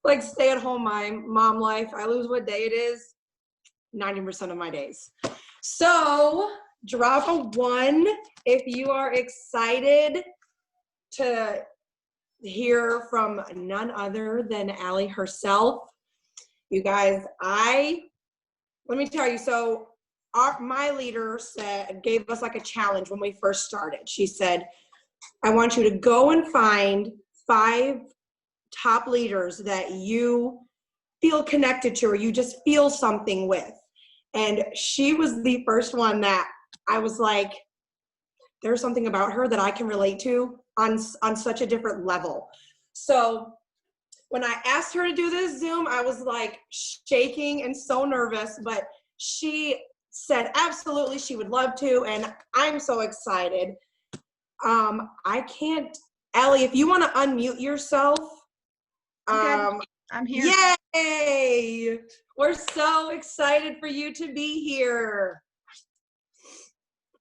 like stay at home mom life. I lose what day it is 90% of my days. So drop a 1 if you are excited to hear from none other than Ali herself. You guys, let me tell you, so my leader gave us like a challenge when we first started. She said, I want you to go and find 5 top leaders that you feel connected to or you just feel something with. And she was the first one that I was like, there's something about her that I can relate to on such a different level. So when I asked her to do this Zoom, I was like shaking and so nervous, but she said absolutely she would love to, and I'm so excited. I can't, Ellie, if you want to unmute yourself. Okay, I'm here. Yay! We're so excited for you to be here.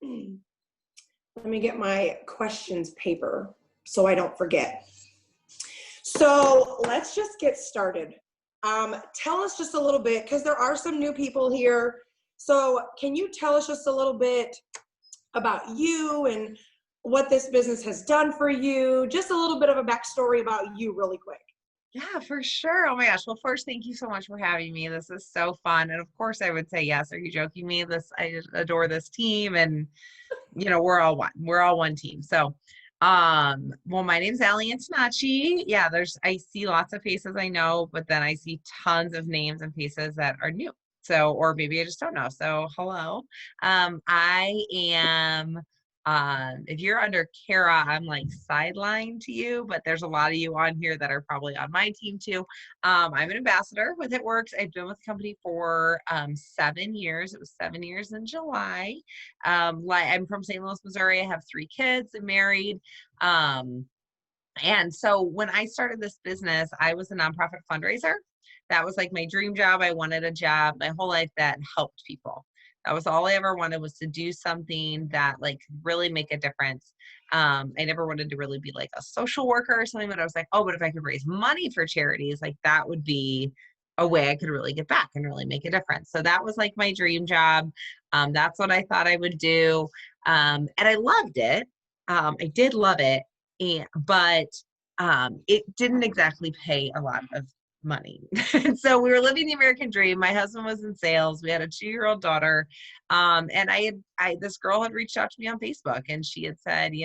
Let me get my questions paper so I don't forget. So let's just get started. Tell us just a little bit, because there are some new people here. So can you tell us just a little bit about you and what this business has done for you? Just a little bit of a backstory about you really quick. Yeah, for sure. Oh my gosh. Well, first, thank you so much for having me. This is so fun. And of course I would say yes. Are you joking me? I adore this team, and we're all one. We're all one team. So well, my name's Ali Antonacci. Yeah, I see lots of faces I know, but then I see tons of names and faces that are new. So, or maybe I just don't know. So hello. I am if you're under Kara, I'm like sidelined to you, but there's a lot of you on here that are probably on my team too. I'm an ambassador with It Works. I've been with the company for 7 years. It was 7 years in July. I'm from St. Louis, Missouri. I have 3 kids. I'm married. And so when I started this business, I was a nonprofit fundraiser. That was like my dream job. I wanted a job my whole life that helped people. That was all I ever wanted, was to do something that like really make a difference. I never wanted to really be like a social worker or something, but I was like, oh, but if I could raise money for charities, like that would be a way I could really give back and really make a difference. So that was like my dream job. That's what I thought I would do. And I loved it. I did love it. But it didn't exactly pay a lot of money. So we were living the American dream. My husband was in sales. We had a 2-year-old daughter. And this girl had reached out to me on Facebook, and she had said, do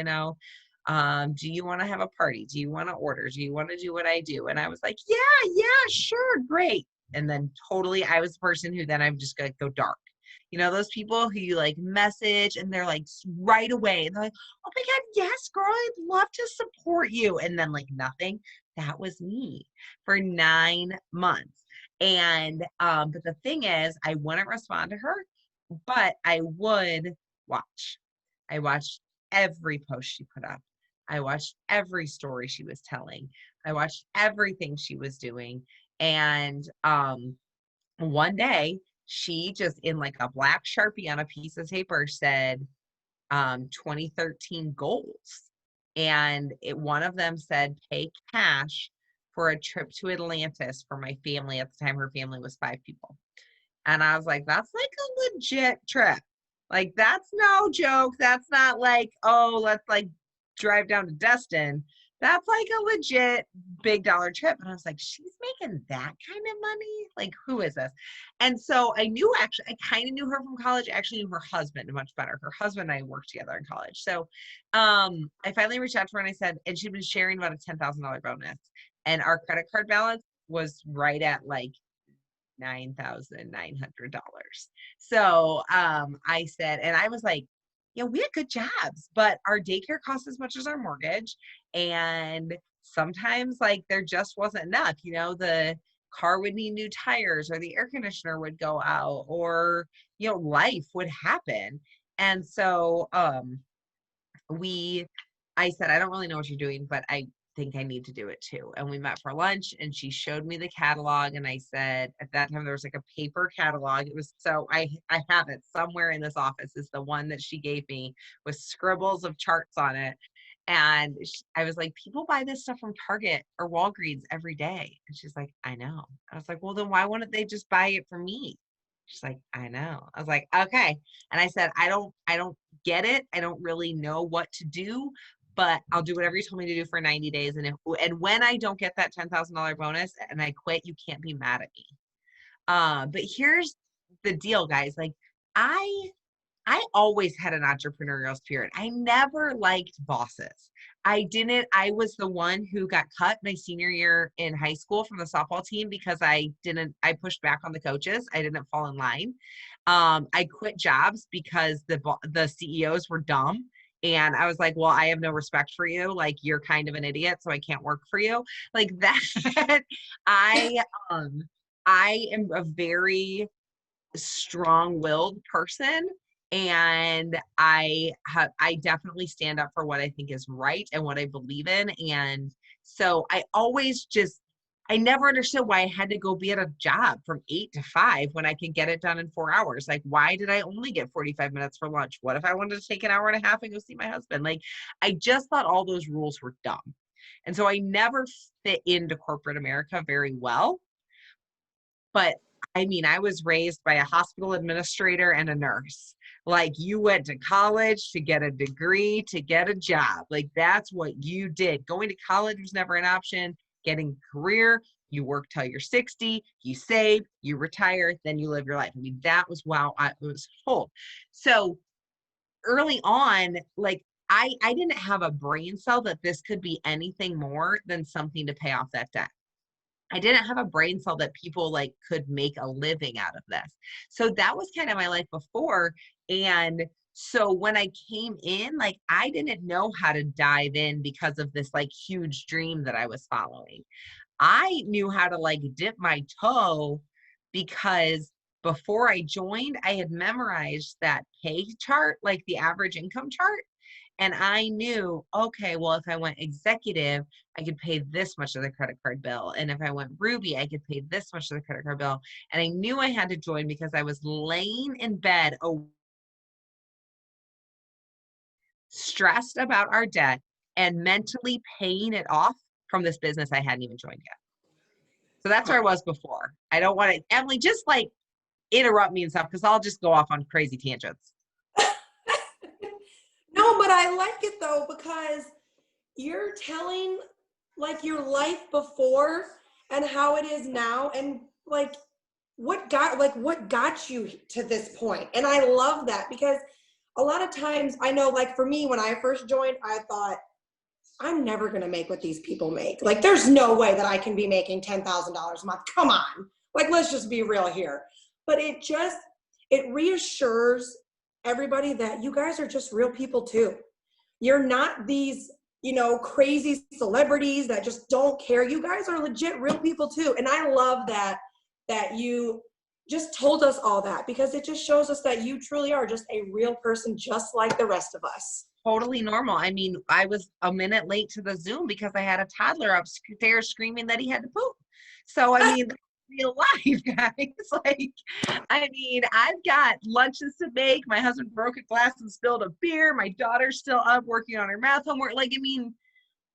you want to have a party? Do you want to order? Do you want to do what I do? And I was like, yeah, sure. Great. And then totally, I was the person who then I'm just going to go dark. Those people who you like message and they're like right away, and they're like, oh my God, yes, girl, I'd love to support you. And then like nothing. That was me for 9 months. And, but the thing is, I wouldn't respond to her, but I would watch. I watched every post she put up. I watched every story she was telling. I watched everything she was doing. And, one day, she just in like a black Sharpie on a piece of paper said 2013 goals. And one of them said, pay cash for a trip to Atlantis for my family. At the time, her family was 5 people. And I was like, that's like a legit trip. Like, that's no joke. That's not like, oh, let's like drive down to Destin. That's like a legit big dollar trip. And I was like, she's making that kind of money? Like, who is this? And so I kind of knew her from college. I actually knew her husband much better. Her husband and I worked together in college. So I finally reached out to her and I said, and she'd been sharing about a $10,000 bonus. And our credit card balance was right at like $9,900. So I said, and I was like, yeah, we had good jobs, but our daycare cost as much as our mortgage. And sometimes like there just wasn't enough, the car would need new tires, or the air conditioner would go out, or, life would happen. And so I said, I don't really know what you're doing, but I think I need to do it too. And we met for lunch, and she showed me the catalog, and I said, at that time there was like a paper catalog. It was, so I have it somewhere in this office, is the one that she gave me with scribbles of charts on it. And I was like, people buy this stuff from Target or Walgreens every day. And she's like, I know. I was like, well, then why wouldn't they just buy it from me? She's like, I know. I was like, okay. And I said, I don't get it. I don't really know what to do, but I'll do whatever you told me to do for 90 days. And when I don't get that $10,000 bonus and I quit, you can't be mad at me. But here's the deal, guys. Like, I always had an entrepreneurial spirit. I never liked bosses. I was the one who got cut my senior year in high school from the softball team because I pushed back on the coaches. I didn't fall in line. I quit jobs because the CEOs were dumb. And I was like, well, I have no respect for you. Like, you're kind of an idiot, so I can't work for you. Like that. I, um, I am a very strong-willed person, and I definitely stand up for what I think is right and what I believe in. And so I never understood why I had to go be at a job from 8 to 5 when I could get it done in 4 hours. Like, why did I only get 45 minutes for lunch? What if I wanted to take an hour and a half and go see my husband? Like, I just thought all those rules were dumb. And so I never fit into corporate America very well. But I mean, I was raised by a hospital administrator and a nurse. Like, you went to college to get a degree, to get a job. Like, that's what you did. Going to college was never an option. Getting a career, you work till you're 60, you save, you retire, then you live your life. I mean, that was wow, I was told. So early on, like, I didn't have a brain cell that this could be anything more than something to pay off that debt. I didn't have a brain cell that people like could make a living out of this. So that was kind of my life before. And so when I came in, like, I didn't know how to dive in because of this like huge dream that I was following. I knew how to like dip my toe because before I joined, I had memorized that pay chart, like the average income chart. And I knew, okay, well, if I went executive, I could pay this much of the credit card bill. And if I went Ruby, I could pay this much of the credit card bill. And I knew I had to join because I was laying in bed, stressed about our debt and mentally paying it off from this business I hadn't even joined yet. So that's where I was before. I don't want to, Emily, just like interrupt me and stuff because I'll just go off on crazy tangents. No, but I like it though, because you're telling like your life before and how it is now, and like what got you to this point. And I love that, because a lot of times I know, like for me, when I first joined, I thought, I'm never going to make what these people make. Like, there's no way that I can be making $10,000 a month. Come on. Like, let's just be real here. But it reassures everybody that you guys are just real people too. You're not these, crazy celebrities that just don't care. You guys are legit real people too. And I love that you just told us all that, because it just shows us that you truly are just a real person, just like the rest of us. Totally normal. I mean, I was a minute late to the Zoom because I had a toddler upstairs screaming that he had to poop. So, I mean, real life, guys. Like, I mean, I've got lunches to make. My husband broke a glass and spilled a beer. My daughter's still up working on her math homework. Like, I mean,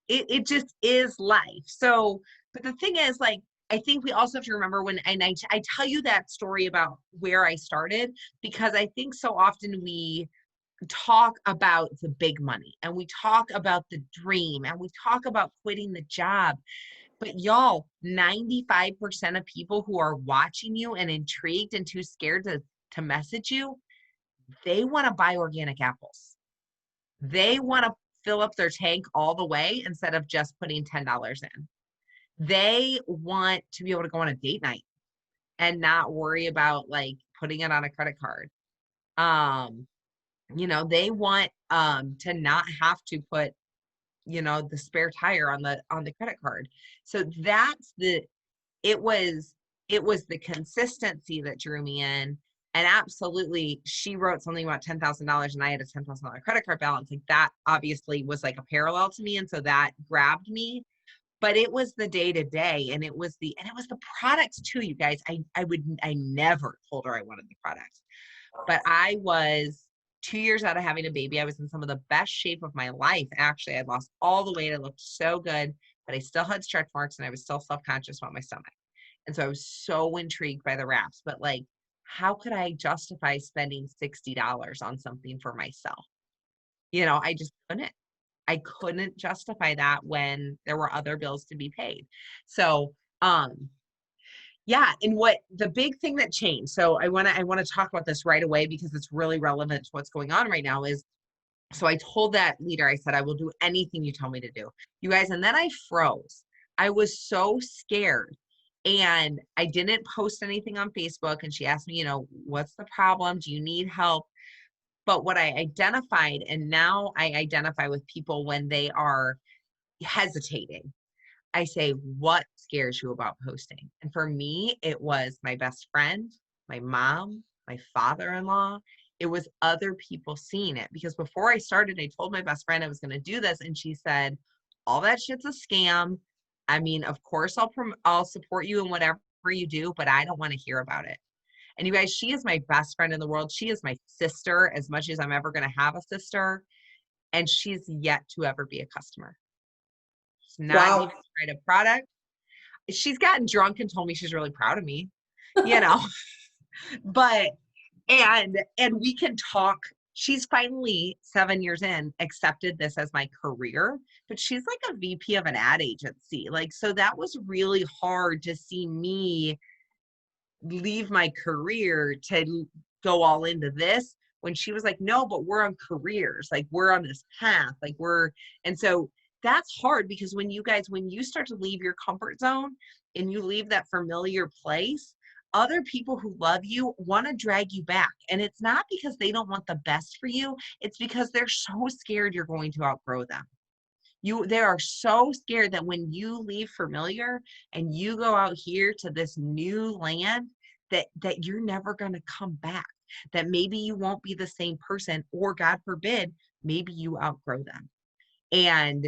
it just is life. So, but the thing is, like, I think we also have to remember I tell you that story about where I started, because I think so often we talk about the big money and we talk about the dream and we talk about quitting the job. But y'all, 95% of people who are watching you and intrigued and too scared to message you, they want to buy organic apples. They want to fill up their tank all the way instead of just putting $10 in. They want to be able to go on a date night and not worry about like putting it on a credit card. They want to not have to put, the spare tire on the credit card. So it was the consistency that drew me in. And absolutely, she wrote something about $10,000 and I had a $10,000 credit card balance. Like, that obviously was like a parallel to me. And so that grabbed me. But it was the day to day, and it was the products too, you guys. I never told her I wanted the products, but I was 2 years out of having a baby, I was in some of the best shape of my life. Actually, I lost all the weight. I looked so good, but I still had stretch marks and I was still self-conscious about my stomach. And so I was so intrigued by the wraps, but like, how could I justify spending $60 on something for myself? I just couldn't. I couldn't justify that when there were other bills to be paid. So, yeah. And what the big thing that changed, so I want to talk about this right away because it's really relevant to what's going on right now is, so I told that leader, I said, I will do anything you tell me to do, you guys. And then I froze. I was so scared and I didn't post anything on Facebook. And she asked me, what's the problem? Do you need help? But what I identified, and now I identify with people when they are hesitating, I say, what scares you about posting? And for me, it was my best friend, my mom, my father-in-law. It was other people seeing it, because before I started, I told my best friend I was going to do this. And she said, all that shit's a scam. I mean, of course I'll support you in whatever you do, but I don't want to hear about it. And you guys, she is my best friend in the world. She is my sister as much as I'm ever going to have a sister. And she's yet to ever be a customer. She's not even tried a product. She's gotten drunk and told me she's really proud of me, but, and we can talk. She's finally 7 years in, accepted this as my career, but she's like a VP of an ad agency. Like, so that was really hard to see me leave my career to go all into this when she was like, no, but we're on careers. Like, we're on this path. Like, and so that's hard, because when you start to leave your comfort zone and you leave that familiar place, other people who love you want to drag you back. And it's not because they don't want the best for you. It's because they're so scared you're going to outgrow them. They are so scared that when you leave familiar and you go out here to this new land, that you're never going to come back, that maybe you won't be the same person, or God forbid, maybe you outgrow them. And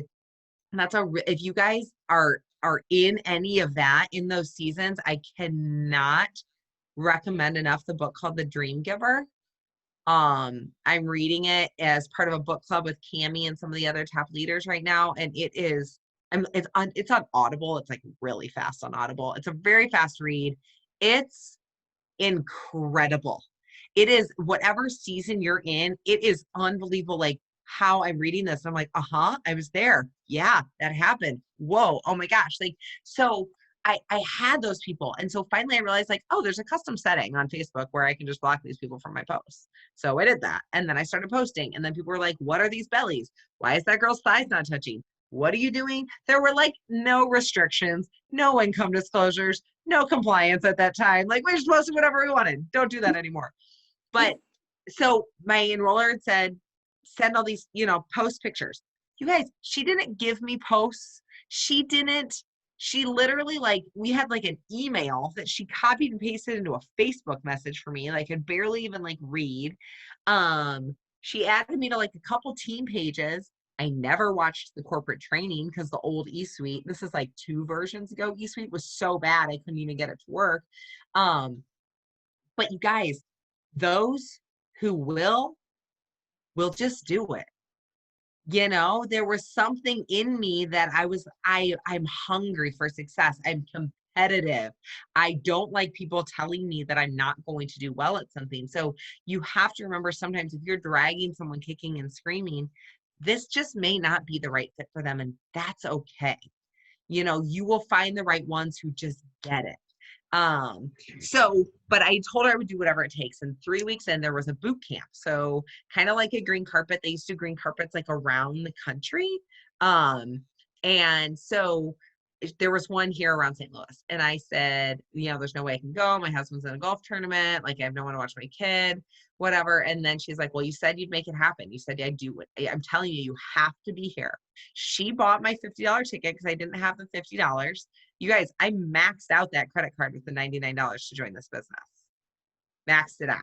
that's if you guys are in any of that, in those seasons, I cannot recommend enough the book called The Dream Giver. I'm reading it as part of a book club with Cami and some of the other top leaders right now. And it's on Audible. It's like really fast on Audible. It's a very fast read. It's incredible. It is, whatever season you're in, it is unbelievable. Like how I'm reading this, I'm like, I was there. Yeah, that happened. Whoa. Oh my gosh. Like, so I had those people. And so finally I realized, like, oh, there's a custom setting on Facebook where I can just block these people from my posts. So I did that. And then I started posting, and then people were like, what are these bellies? Why is that girl's thighs not touching? What are you doing? There were like no restrictions, no income disclosures, no compliance at that time. Like, we just posted whatever we wanted. Don't do that anymore. But so my enroller said, send all these, post pictures. You guys, she didn't give me posts. She literally, like, we had like an email that she copied and pasted into a Facebook message for me. Like, I could barely even like read. She added me to like a couple team pages. I never watched the corporate training because the old eSuite, this is like 2 versions ago, eSuite was so bad I couldn't even get it to work. But you guys, those who will just do it. There was something in me that I'm hungry for success. I'm competitive. I don't like people telling me that I'm not going to do well at something. So you have to remember, sometimes if you're dragging someone kicking and screaming, this just may not be the right fit for them. And that's okay. You will find the right ones who just get it. But I told her I would do whatever it takes. And 3 weeks in, there was a boot camp. So kind of like a green carpet. They used to do green carpets like around the country. And so there was one here around St. Louis. And I said, there's no way I can go. My husband's in a golf tournament. Like, I have no one to watch my kid, whatever. And then she's like, well, you said you'd make it happen. You said, I'd do it. I'm telling you, you have to be here. She bought my $50 ticket because I didn't have the $50. You guys, I maxed out that credit card with the $99 to join this business. Maxed it out.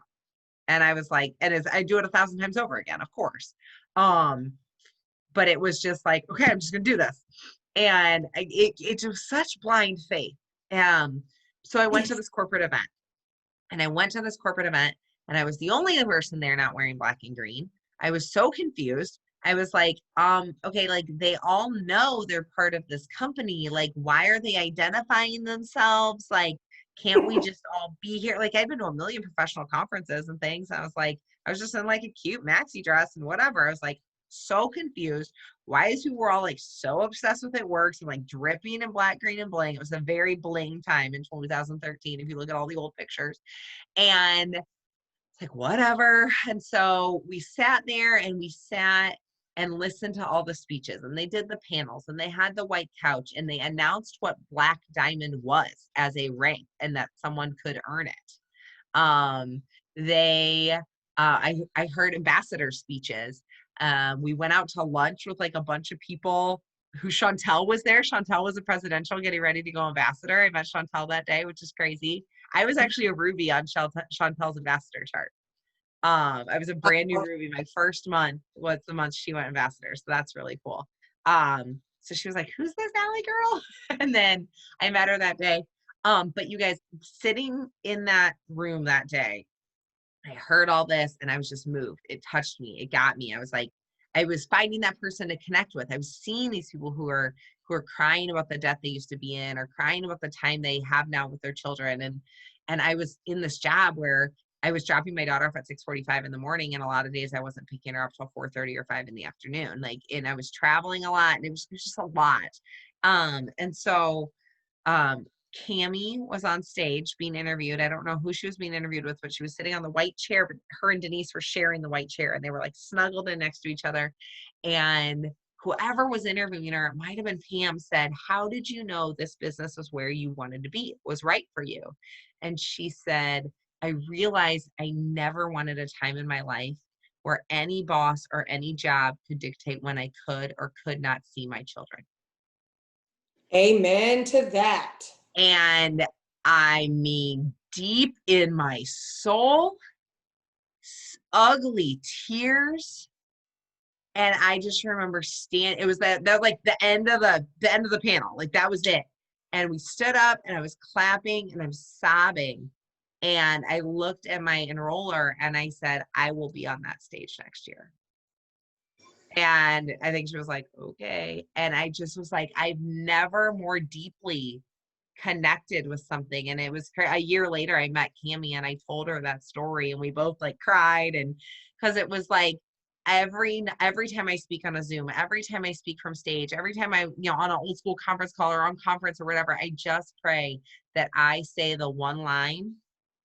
And I was like, I do it 1,000 times over again, of course. But it was just like, okay, I'm just going to do this. And it was such blind faith. So I went to this corporate event. And I was the only person there not wearing black and green. I was so confused. I was like, okay, like they all know they're part of this company. Like, why are they identifying themselves? Like, can't we just all be here? Like, I've been to a million professional conferences and things. I was like, I was just in like a cute maxi dress and whatever. I was like, so confused. Why is people were all like so obsessed with it works and like dripping in black, green, and bling? It was a very bling time in 2013 if you look at all the old pictures. And it's like, whatever. And so we sat there and we sat and listened to all the speeches, and they did the panels, and they had the white couch, and they announced what Black Diamond was as a rank and that someone could earn it. They I heard ambassador speeches. We went out to lunch with like a bunch of people who Chantel was there. Chantel was a presidential getting ready to go ambassador. I met Chantel that day, which is crazy. I was actually a Ruby on Chantel's ambassador chart. I was a brand new Ruby. My first month was the month she went ambassador. So that's really cool. So she was like, who's this Ali girl? And then I met her that day. But you guys, sitting in that room that day, I heard all this and I was just moved. It touched me. It got me. I was like, I was finding that person to connect with. I was seeing these people who are crying about the death they used to be in, or crying about the time they have now with their children. And I was in this job where I was dropping my daughter off at 6:45 in the morning, and a lot of days I wasn't picking her up till 4:30 or 5 in the afternoon. Like, and I was traveling a lot, and it was just a lot. And so Cammie was on stage being interviewed. I don't know who she was being interviewed with, but she was sitting on the white chair, but her and Denise were sharing the white chair, and they were like snuggled in next to each other. And whoever was interviewing her, it might have been Pam, said, how did you know this business was where you wanted to be? It was right for you. And she said, I realized I never wanted a time in my life where any boss or any job could dictate when I could or could not see my children. Amen to that. And I mean, deep in my soul, ugly tears. And I just remember it was that like the end of the panel. Like, that was it. And we stood up and I was clapping and I'm sobbing. And I looked at my enroller and I said, I will be on that stage next year. And I think she was like, okay. And I just was like, I've never more deeply connected with something. And it was a year later, I met Cammie and I told her that story, and we both like cried. And because it was like, every time I speak on a Zoom, every time I speak from stage, every time I, on an old school conference call or on conference or whatever, I just pray that I say the one line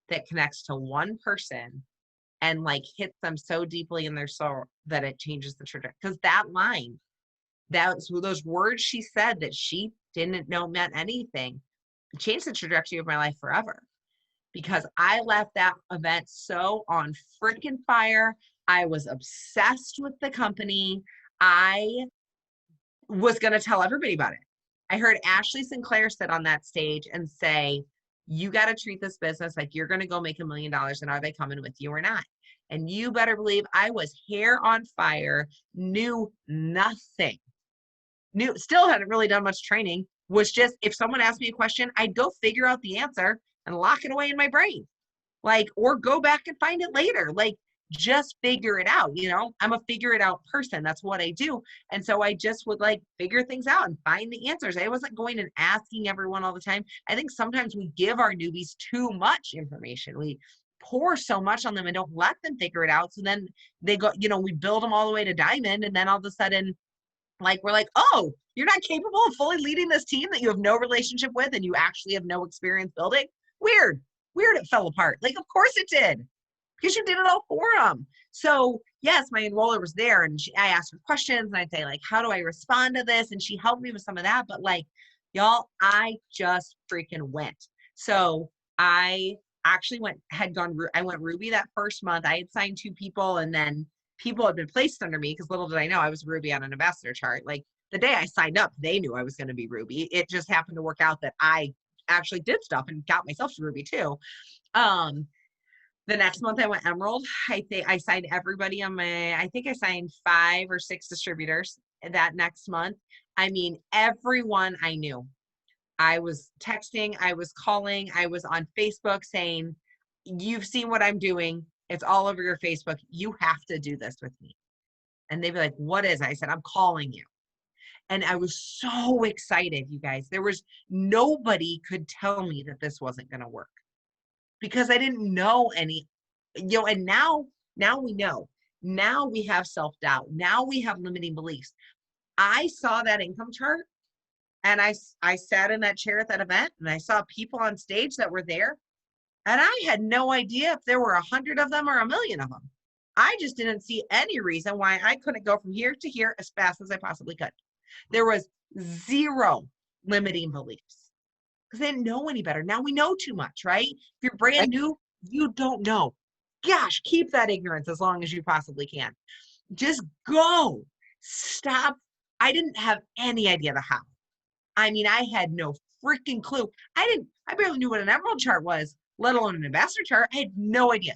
that connects to one person and like hits them so deeply in their soul that it changes the trajectory. Because that line, those words she said that she didn't know meant anything, changed the trajectory of my life forever. Because I left that event so on freaking fire. I was obsessed with the company. I was going to tell everybody about it. I heard Ashley Sinclair sit on that stage and say, you got to treat this business like you're going to go make $1 million, and are they coming with you or not? And you better believe I was hair on fire, knew nothing, still hadn't really done much training, was just, if someone asked me a question, I'd go figure out the answer and lock it away in my brain. Like, or go back and find it later. Like, just figure it out. I'm a figure it out person. That's what I do. And so I just would like figure things out and find the answers. I wasn't going and asking everyone all the time. I think sometimes we give our newbies too much information. We pour so much on them and don't let them figure it out. So then they go, we build them all the way to diamond. And then all of a sudden, like, we're like, oh, you're not capable of fully leading this team that you have no relationship with and you actually have no experience building? Weird it fell apart. Like, of course it did, because you did it all for them. So yes, my enroller was there, and I asked her questions, and I'd say, like, how do I respond to this? And she helped me with some of that. But like, y'all, I just freaking went. So I actually I went Ruby that first month. I had signed 2 people, and then people had been placed under me, because little did I know I was Ruby on an ambassador chart. Like, the day I signed up, they knew I was going to be Ruby. It just happened to work out that I actually did stuff and got myself to Ruby too. The next month I went Emerald. I think I signed everybody I think I signed 5 or 6 distributors that next month. I mean, everyone I knew. I was texting, I was calling, I was on Facebook saying, you've seen what I'm doing. It's all over your Facebook. You have to do this with me. And they'd be like, what is it? I said, I'm calling you. And I was so excited, you guys. There was nobody could tell me that this wasn't going to work because I didn't know any, and now we know. Now we have self-doubt. Now we have limiting beliefs. I saw that income chart and I sat in that chair at that event and I saw people on stage that were there. And I had no idea if there were 100 of them or 1,000,000 of them. I just didn't see any reason why I couldn't go from here to here as fast as I possibly could. There was zero limiting beliefs because I didn't know any better. Now we know too much, right? If you're brand new, you don't know. Gosh, keep that ignorance as long as you possibly can. Just go. Stop. I didn't have any idea the how. I mean, I had no freaking clue. I barely knew what an emerald chart was, let alone an investor chart. I had no idea.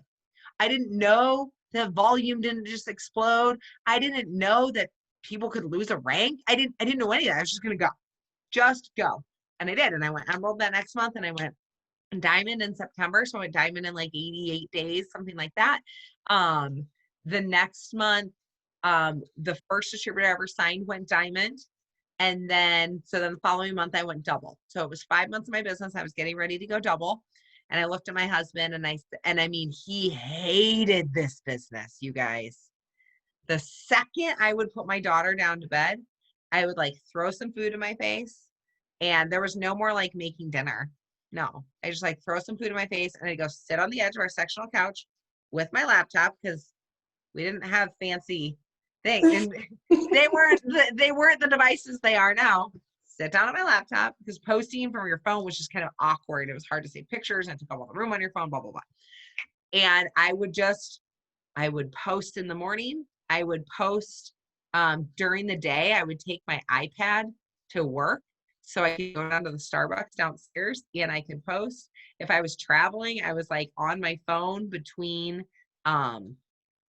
I didn't know the volume didn't just explode. I didn't know that people could lose a rank. I didn't know any of that. I was just going to just go. And I did. And I went emerald that next month and I went diamond in September. So I went diamond in like 88 days, something like that. The next month, the first distributor I ever signed went diamond. And then the following month I went double. So it was 5 months of my business. I was getting ready to go double. And I looked at my husband and I mean, he hated this business, you guys. The second I would put my daughter down to bed, I would like throw some food in my face and there was no more like making dinner. No, I just like throw some food in my face and I'd go sit on the edge of our sectional couch with my laptop because we didn't have fancy things. And they weren't the devices they are now. Sit down on my laptop because posting from your phone was just kind of awkward. It was hard to save pictures and it took up all the room on your phone, blah, blah, blah. And I would post in the morning. I would post during the day. I would take my iPad to work. So I could go down to the Starbucks downstairs and I could post. If I was traveling, I was like on my phone between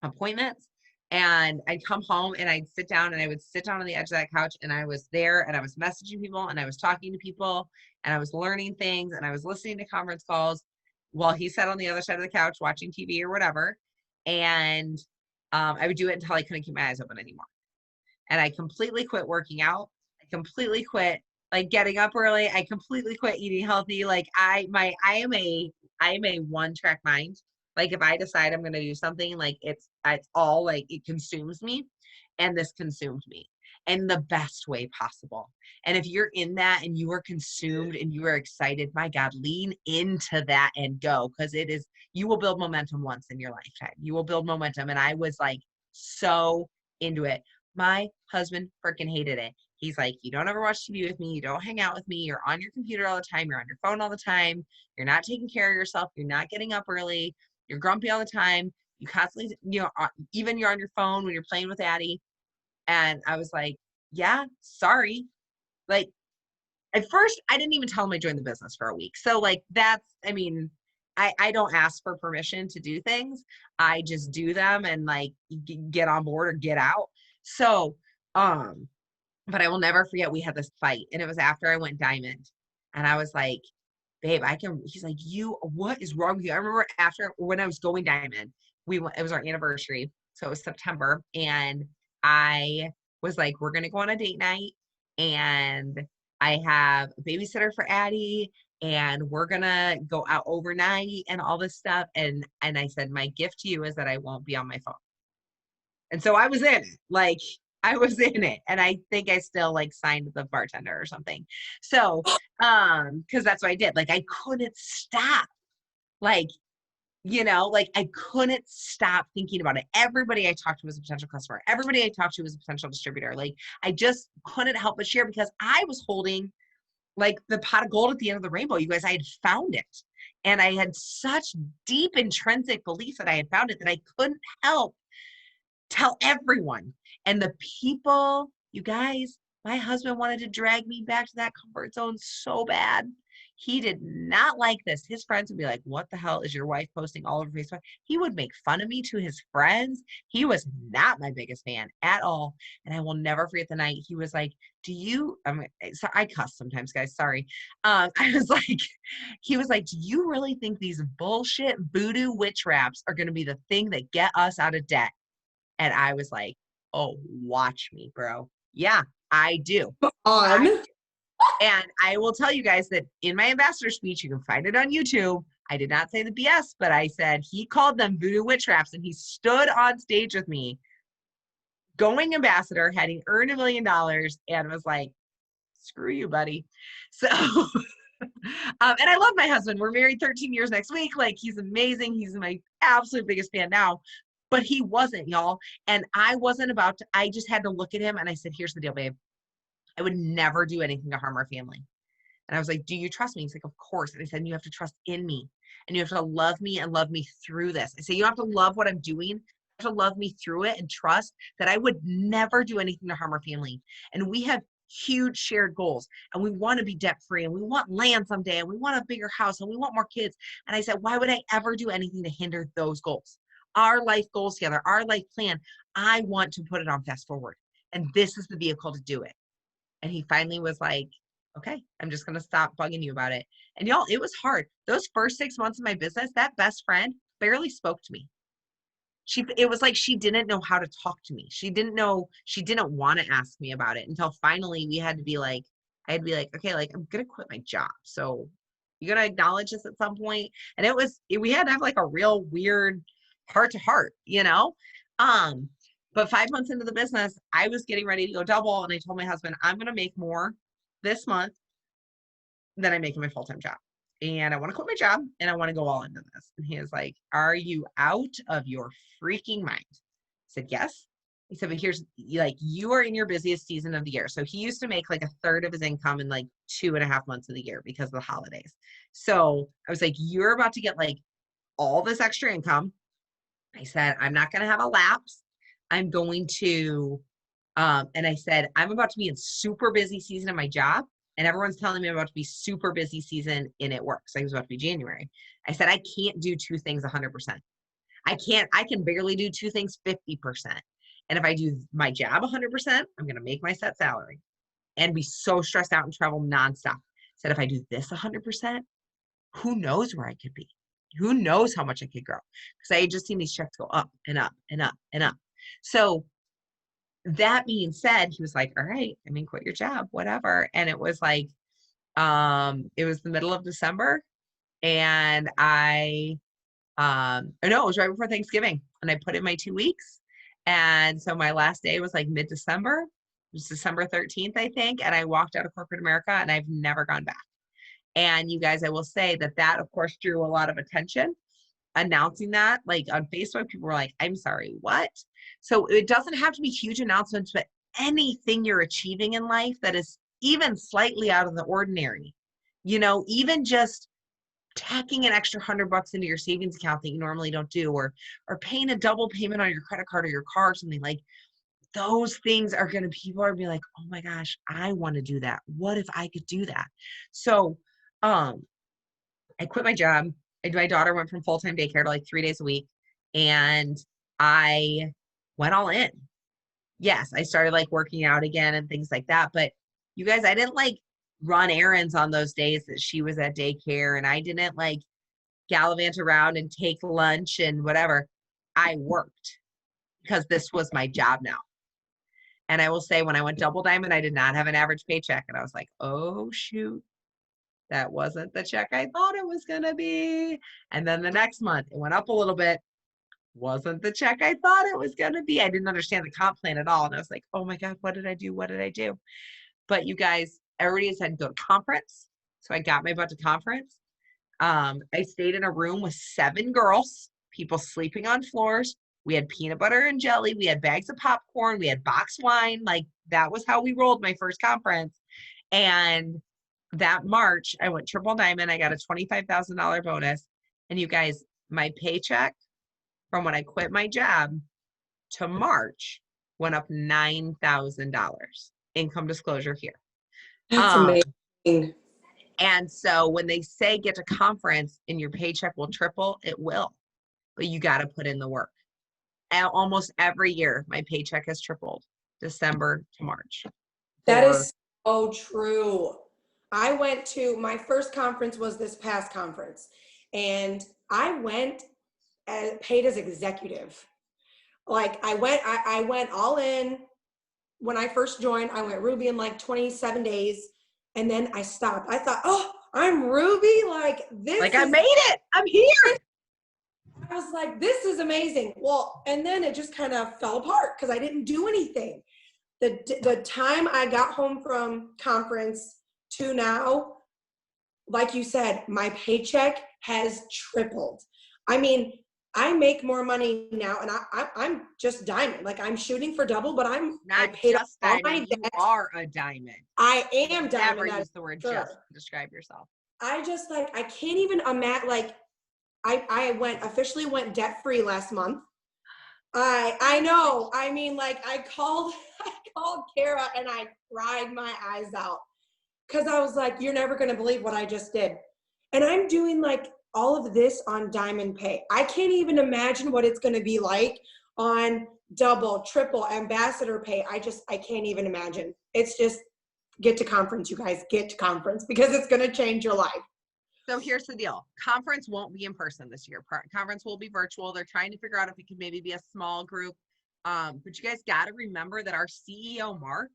appointments. And I'd come home and I'd sit down and I would sit down on the edge of that couch and I was there and I was messaging people and I was talking to people and I was learning things and I was listening to conference calls while he sat on the other side of the couch watching TV or whatever. And I would do it until I couldn't keep my eyes open anymore. And I completely quit working out. I completely quit like getting up early. I completely quit eating healthy. Like I am a one-track mind. Like if I decide I'm going to do something, like it's all like it consumes me, and this consumed me in the best way possible. And if you're in that and you are consumed and you are excited, my God, lean into that and go, because you will build momentum once in your lifetime. You will build momentum. And I was like so into it. My husband freaking hated it. He's like, you don't ever watch TV with me. You don't hang out with me. You're on your computer all the time. You're on your phone all the time. You're not taking care of yourself. You're not getting up early. You're grumpy all the time. You constantly, even you're on your phone when you're playing with Addie. And I was like, yeah, sorry. Like at first I didn't even tell him I joined the business for a week. So like I don't ask for permission to do things. I just do them and like get on board or get out. So, but I will never forget we had this fight and it was after I went diamond and I was like, babe, he's like, what is wrong with you? I remember when I was going diamond, it was our anniversary. So it was September and I was like, we're going to go on a date night and I have a babysitter for Addie and we're going to go out overnight and all this stuff. And I said, my gift to you is that I won't be on my phone. And so I was in it. Like I was in it. And I think I still like signed the bartender or something. So, cause that's what I did. Like I couldn't stop. Like I couldn't stop thinking about it. Everybody I talked to was a potential customer. Everybody I talked to was a potential distributor. Like I just couldn't help but share because I was holding like the pot of gold at the end of the rainbow. You guys, I had found it. And I had such deep intrinsic belief that I had found it that I couldn't help tell everyone. And the people, you guys, my husband wanted to drag me back to that comfort zone so bad. He did not like this. His friends would be like, what the hell is your wife posting all over Facebook? He would make fun of me to his friends. He was not my biggest fan at all. And I will never forget the night he was like, so I cuss sometimes, guys, sorry. I was like, he was like, do you really think these bullshit voodoo witch wraps are going to be the thing that get us out of debt? And I was like, oh, watch me, bro. Yeah, I do. On. And I will tell you guys that in my ambassador speech, you can find it on YouTube. I did not say the BS, but I said he called them voodoo witch traps, and he stood on stage with me, going ambassador, having earned $1 million, and was like, screw you, buddy. So, and I love my husband. We're married 13 years next week. Like, he's amazing. He's my absolute biggest fan now. But he wasn't, y'all. And I wasn't about to, I just had to look at him and I said, here's the deal, babe. I would never do anything to harm our family. And I was like, do you trust me? He's like, of course. And I said, you have to trust in me. And you have to love me and love me through this. I say, you don't have to love what I'm doing. You have to love me through it and trust that I would never do anything to harm our family. And we have huge shared goals. And we want to be debt free. And we want land someday. And we want a bigger house. And we want more kids. And I said, why would I ever do anything to hinder those goals? Our life goals together, our life plan. I want to put it on fast forward. And this is the vehicle to do it. And he finally was like, okay, I'm just going to stop bugging you about it. And y'all, it was hard. Those first 6 months of my business, that best friend barely spoke to me. It was like she didn't know how to talk to me. She didn't want to ask me about it until finally I had to be like, okay, like I'm going to quit my job. So you're going to acknowledge this at some point. And we had to have like a real weird heart to heart, you know? But 5 months into the business, I was getting ready to go double. And I told my husband, I'm going to make more this month than I make in my full-time job. And I want to quit my job and I want to go all into this. And he was like, are you out of your freaking mind? I said, yes. He said, but here's like, you are in your busiest season of the year. So he used to make like a third of his income in like 2.5 months of the year because of the holidays. So I was like, you're about to get like all this extra income. I said, I'm not going to have a lapse. I'm going to, and I said, I'm about to be in super busy season of my job. And everyone's telling me I'm about to be super busy season in at work. So it was about to be January. I said, I can't do two things 100%. I can barely do two things 50%. And if I do my job 100%, I'm going to make my set salary and be so stressed out and travel nonstop. I said, if I do this 100%, who knows where I could be? Who knows how much I could grow? Because I had just seen these checks go up and up and up and up. So that being said, he was like, all right, I mean, quit your job, whatever. And it was like, it was the middle of December and it was right before Thanksgiving and I put in my 2 weeks. And so my last day was like mid-December. It was December 13th, I think. And I walked out of corporate America and I've never gone back. And you guys, I will say that of course drew a lot of attention. Announcing that, like on Facebook, people were like, I'm sorry, what? So it doesn't have to be huge announcements, but anything you're achieving in life that is even slightly out of the ordinary, even just tacking an extra $100 into your savings account that you normally don't do, or paying a double payment on your credit card or your car or something, like those things people are be like, oh my gosh, I want to do that. What if I could do that? So, I quit my job. My daughter went from full-time daycare to like 3 days a week and I went all in. Yes, I started like working out again and things like that. But you guys, I didn't like run errands on those days that she was at daycare and I didn't like gallivant around and take lunch and whatever. I worked because this was my job now. And I will say when I went double diamond, I did not have an average paycheck. And I was like, oh shoot. That wasn't the check I thought it was going to be. And then the next month, it went up a little bit. Wasn't the check I thought it was going to be. I didn't understand the comp plan at all. And I was like, oh my God, what did I do? What did I do? But you guys, everybody said go to conference. So I got my butt to conference. I stayed in a room with 7 girls, people sleeping on floors. We had peanut butter and jelly. We had bags of popcorn. We had boxed wine. Like that was how we rolled my first conference. And that March, I went triple diamond. I got a $25,000 bonus. And you guys, my paycheck from when I quit my job to March went up $9,000. Income disclosure here. That's amazing. And so when they say get to conference and your paycheck will triple, it will, but you got to put in the work. Almost every year, my paycheck has tripled, December to March. That is so true. I went to my first conference was this past conference, and I went paid as executive. Like I went all in. When I first joined, I went Ruby in like 27 days, and then I stopped. I thought, oh, I'm Ruby. Like this like I made it. I'm here. I was like, this is amazing. Well, and then it just kind of fell apart because I didn't do anything. The time I got home from conference to now, like you said, my paycheck has tripled. I mean, I make more money now, and I'm just diamond. Like I'm shooting for double, but not paid just diamond. You are a diamond. I am diamond. Never use the word just to describe yourself. I just like I can't even imagine. Like I officially went debt free last month. I know. I mean, like I called Kara and I cried my eyes out because I was like, you're never going to believe what I just did. And I'm doing like all of this on Diamond Pay. I can't even imagine what it's going to be like on double, triple, ambassador pay. I can't even imagine. It's just get to conference, you guys, get to conference because it's going to change your life. So here's the deal. Conference won't be in person this year. Conference will be virtual. They're trying to figure out if it could maybe be a small group. But you guys got to remember that our CEO, Mark,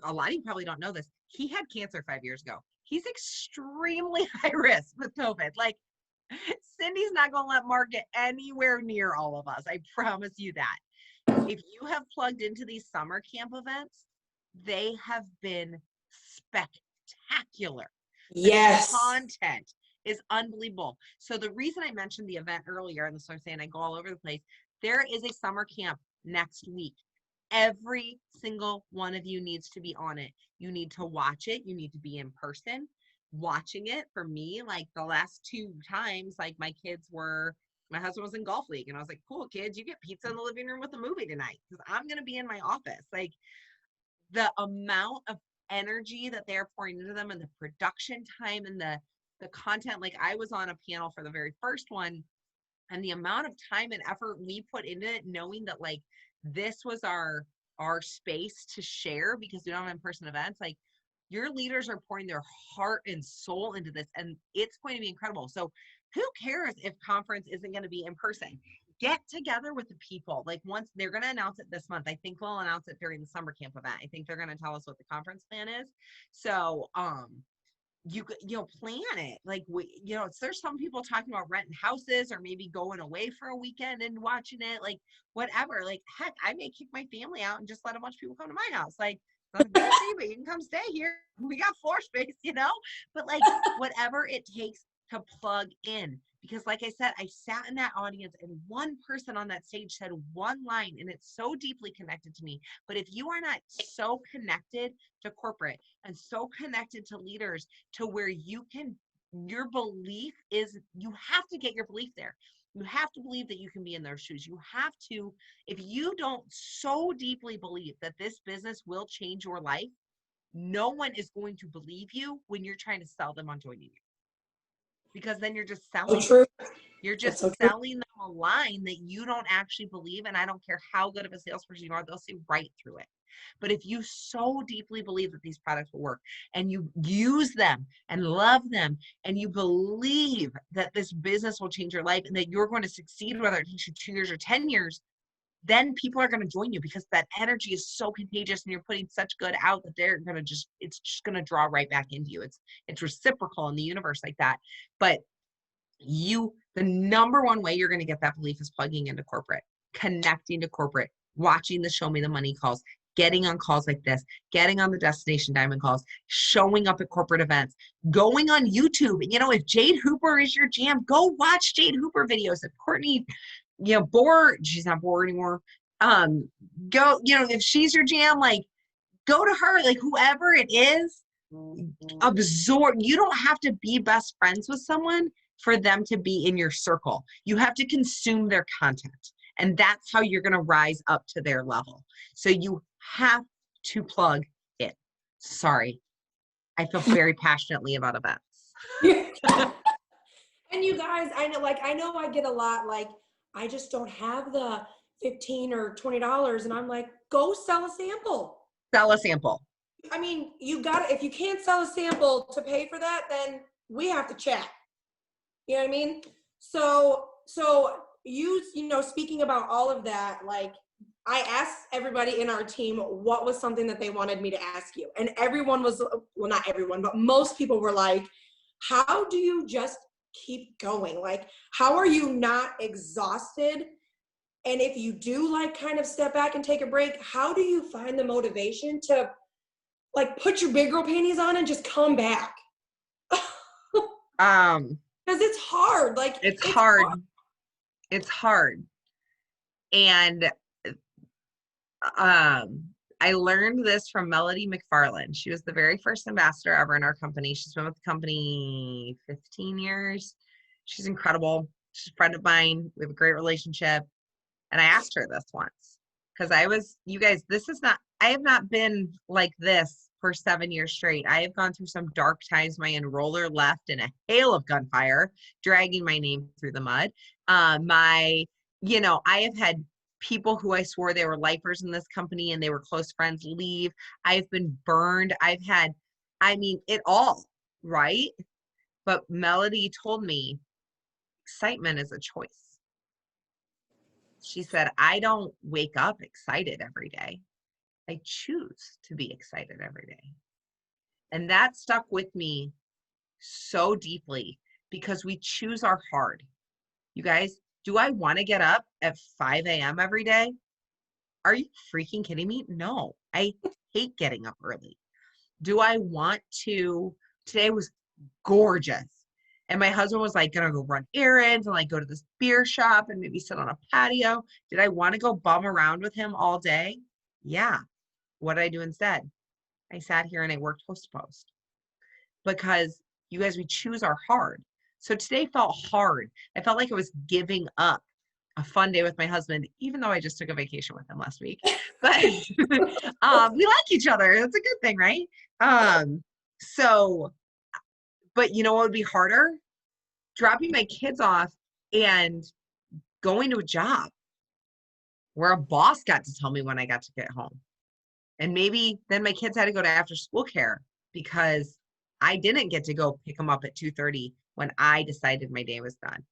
a lot of you probably don't know this, he had cancer 5 years ago. He's extremely high risk with COVID. Like Cindy's not going to let Mark get anywhere near all of us. I promise you that. If you have plugged into these summer camp events, they have been spectacular. Yes. The content is unbelievable. So the reason I mentioned the event earlier, and so I'm saying I go all over the place, there is a summer camp next week. Every single one of you needs to be on it. You need to watch it. You need to be in person watching it. For me, like the last 2 times, like my husband was in golf league and I was like, cool kids, you get pizza in the living room with a movie tonight because I'm going to be in my office. Like the amount of energy that they're pouring into them and the production time and the content. Like I was on a panel for the very first one, and the amount of time and effort we put into it, knowing that like this was our space to share because we don't have in-person events. Like your leaders are pouring their heart and soul into this, and it's going to be incredible. So who cares if conference isn't going to be in person? Get together with the people. Like once they're going to announce it this month, I think we'll announce it during the summer camp event. I think they're going to tell us what the conference plan is. So, you plan it. Like there's some people talking about renting houses or maybe going away for a weekend and watching it, like whatever. Like heck, I may kick my family out and just let a bunch of people come to my house. Like nothing to see, but you can come stay here. We got floor space, but like whatever it takes to plug in. Because like I said, I sat in that audience and one person on that stage said one line and it's so deeply connected to me. But if you are not so connected to corporate and so connected to leaders to where your belief is, you have to get your belief there. You have to believe that you can be in their shoes. You have to, if you don't so deeply believe that this business will change your life, no one is going to believe you when you're trying to sell them on joining you. Because then you're just selling. True. You're just selling them a line that you don't actually believe. And I don't care how good of a salesperson you are, they'll see right through it. But if you so deeply believe that these products will work and you use them and love them and you believe that this business will change your life and that you're going to succeed, whether it takes you 2 years or 10 years, then people are going to join you because that energy is so contagious and you're putting such good out that they're going to it's just going to draw right back into you. It's reciprocal in the universe like that. But the number one way you're going to get that belief is plugging into corporate, connecting to corporate, watching the Show Me the Money calls, getting on calls like this, getting on the Destination Diamond calls, showing up at corporate events, going on YouTube. If Jade Hooper is your jam, go watch Jade Hooper videos. If Courtney, she's not bored anymore. If she's your jam, like go to her, like whoever it is, absorb. You don't have to be best friends with someone for them to be in your circle. You have to consume their content. And that's how you're going to rise up to their level. So you have to plug in. Sorry. I feel very passionately about events. And you guys, I know I get a lot, like, I just don't have the 15 or $20. And I'm like, go sell a sample. Sell a sample. I mean, if you can't sell a sample to pay for that, then we have to chat. You know what I mean? So speaking about all of that, like, I asked everybody in our team what was something that they wanted me to ask you. And everyone was, well, not everyone, but most people were like, how do you just keep going? Like, how are you not exhausted? And if you do, like, kind of step back and take a break, how do you find the motivation to, like, put your big girl panties on and just come back? Because it's hard. Like, it's hard. It's hard. And I learned this from Melody McFarland. She was the very first ambassador ever in our company. She's been with the company 15 years. She's incredible. She's a friend of mine. We have a great relationship. And I asked her this once because you guys, I have not been like this for 7 years straight. I have gone through some dark times. My enroller left in a hail of gunfire, dragging my name through the mud. I have had people who I swore they were lifers in this company and they were close friends leave. I've been burned. It all, right? But Melody told me excitement is a choice. She said, I don't wake up excited every day. I choose to be excited every day. And that stuck with me so deeply because we choose our hard. You guys, do I want to get up at 5 a.m. every day? Are you freaking kidding me? No, I hate getting up early. Do I want to? Today was gorgeous. And my husband was like, gonna go run errands and like go to this beer shop and maybe sit on a patio. Did I want to go bum around with him all day? Yeah. What did I do instead? I sat here and I worked post to post. Because you guys, we choose our hard. So today felt hard. I felt like I was giving up a fun day with my husband, even though I just took a vacation with him last week. But we like each other. That's a good thing, right? But you know what would be harder? Dropping my kids off and going to a job where a boss got to tell me when I got to get home. And maybe then my kids had to go to after school care because I didn't get to go pick them up at 2:30 when I decided my day was done.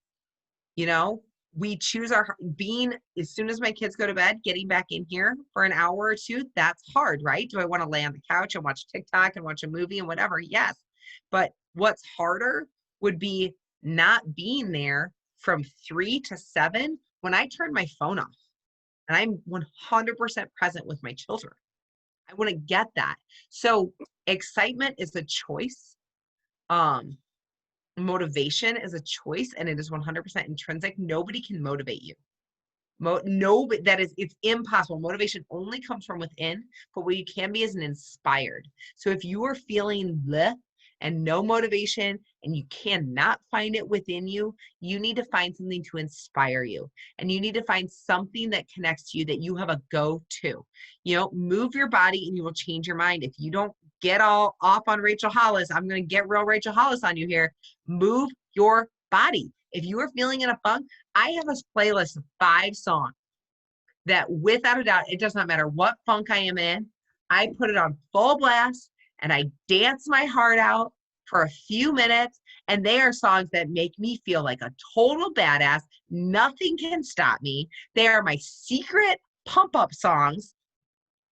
We choose as soon as my kids go to bed, getting back in here for an hour or two, that's hard, right? Do I want to lay on the couch and watch TikTok and watch a movie and whatever? Yes. But what's harder would be not being there from 3 to 7 when I turn my phone off and I'm 100% present with my children. I want to get that. So excitement is a choice. Motivation is a choice, and it is 100% intrinsic. Nobody can motivate you. It's impossible. Motivation only comes from within, but what you can be is an inspired. So if you are feeling bleh and no motivation and you cannot find it within you, you need to find something to inspire you. And you need to find something that connects to you that you have a go-to. Move your body and you will change your mind. If you don't get all off on Rachel Hollis, I'm going to get real Rachel Hollis on you here. Move your body. If you are feeling in a funk, I have a playlist of 5 songs that without a doubt, it does not matter what funk I am in, I put it on full blast and I dance my heart out for a few minutes. And they are songs that make me feel like a total badass. Nothing can stop me. They are my secret pump up songs.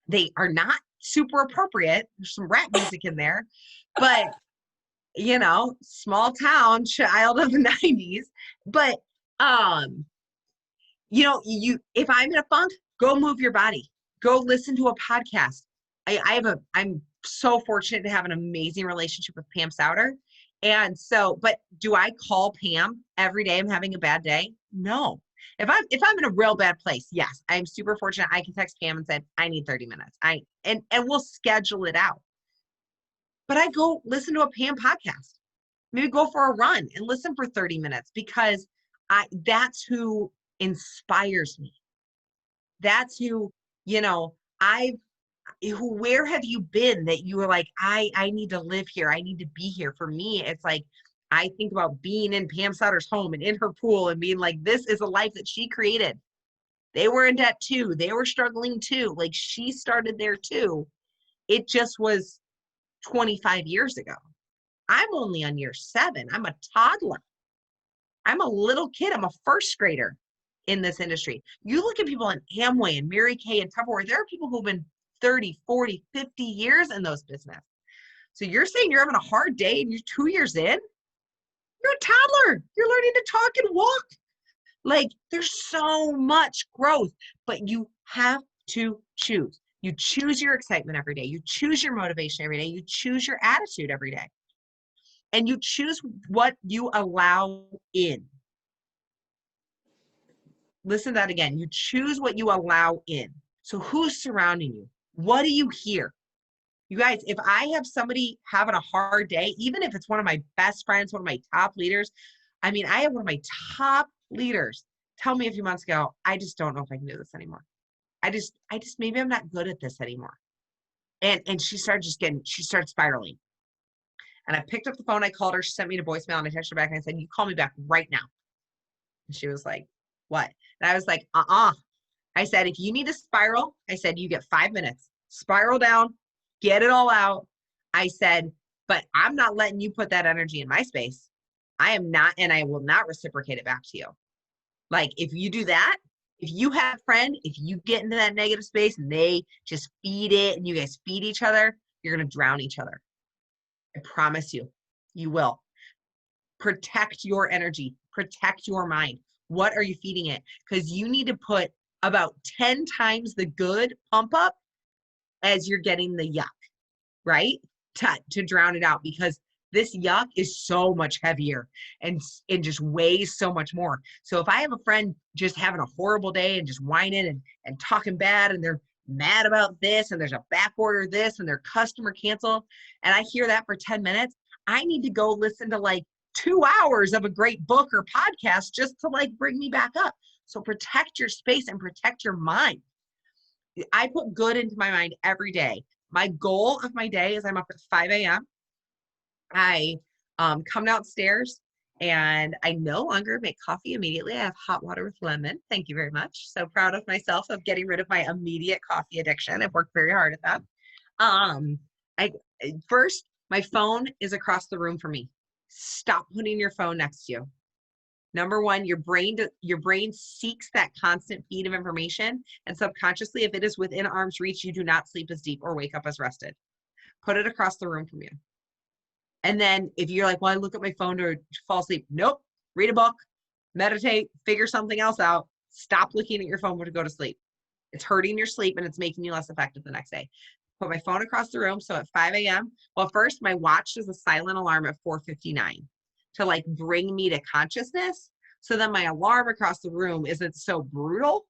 They are not super appropriate. There's some rap music in there, but small town child of the 90s. But, if I'm in a funk, go move your body, go listen to a podcast. I'm so fortunate to have an amazing relationship with Pam Souter. And so, but do I call Pam every day I'm having a bad day? No. If I'm in a real bad place, yes, I'm super fortunate. I can text Pam and say, I need 30 minutes. And we'll schedule it out. But I go listen to a Pam podcast, maybe go for a run and listen for 30 minutes because that's who inspires me. That's who, where have you been that you were like, I need to live here. I need to be here. For me, it's like I think about being in Pam Sauter's home and in her pool and being like, this is a life that she created. They were in debt too. They were struggling too. Like she started there too. It just was 25 years ago. I'm only on year 7. I'm a toddler. I'm a little kid. I'm a first grader in this industry. You look at people in Amway and Mary Kay and Tupperware, there are people who've been 30, 40, 50 years in those businesses. So you're saying you're having a hard day and you're 2 years in? You're a toddler. You're learning to talk and walk. Like there's so much growth, but you have to choose. You choose your excitement every day. You choose your motivation every day. You choose your attitude every day. And you choose what you allow in. Listen to that again. You choose what you allow in. So who's surrounding you? What do you hear? You guys, if I have somebody having a hard day, even if it's one of my best friends, one of my top leaders, I mean, I have one of my top leaders tell me a few months ago, I just don't know if I can do this anymore. I just maybe I'm not good at this anymore. And she started spiraling. And I picked up the phone, I called her, she sent me a voicemail, and I texted her back and I said, you call me back right now. And she was like, what? And I was like, I said, if you need to spiral, I said, you get 5 minutes. Spiral down, get it all out. I said, but I'm not letting you put that energy in my space. I am not, and I will not reciprocate it back to you. Like, if you do that, if you have a friend, if you get into that negative space and they just feed it and you guys feed each other, you're going to drown each other. I promise you, you will. Protect your energy, protect your mind. What are you feeding it? Because you need to put about 10 times the good pump up as you're getting the yuck, right? To drown it out, because this yuck is so much heavier and it just weighs so much more. So if I have a friend just having a horrible day and just whining and talking bad and they're mad about this and there's a back order this and their customer canceled and I hear that for 10 minutes, I need to go listen to like 2 hours of a great book or podcast just to like bring me back up. So protect your space and protect your mind. I put good into my mind every day. My goal of my day is I'm up at 5 a.m. I come downstairs and I no longer make coffee immediately. I have hot water with lemon. Thank you very much. So proud of myself of getting rid of my immediate coffee addiction. I've worked very hard at that. First, my phone is across the room from me. Stop putting your phone next to you. Number one, your brain seeks that constant feed of information, and subconsciously, if it is within arm's reach, you do not sleep as deep or wake up as rested. Put it across the room from you. And then if you're like, well, I look at my phone to fall asleep. Nope. Read a book, meditate, figure something else out. Stop looking at your phone to go to sleep. It's hurting your sleep and it's making you less effective the next day. Put my phone across the room. So at 5 a.m., well, first my watch is a silent alarm at 4:59 to like bring me to consciousness. So then my alarm across the room isn't so brutal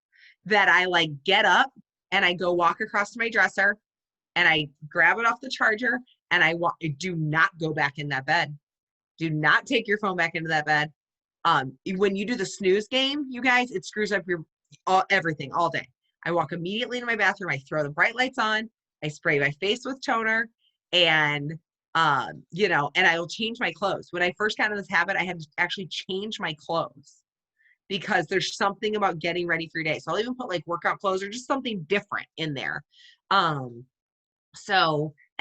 that I like get up and I go walk across to my dresser and I grab it off the charger and I do not go back in that bed. Do not take your phone back into that bed. When you do the snooze game, you guys, it screws up your everything all day. I walk immediately into my bathroom. I throw the bright lights on. I spray my face with toner and, and I will change my clothes. When I first got in this habit, I had to actually change my clothes because there's something about getting ready for your day. So I'll even put like workout clothes or just something different in there.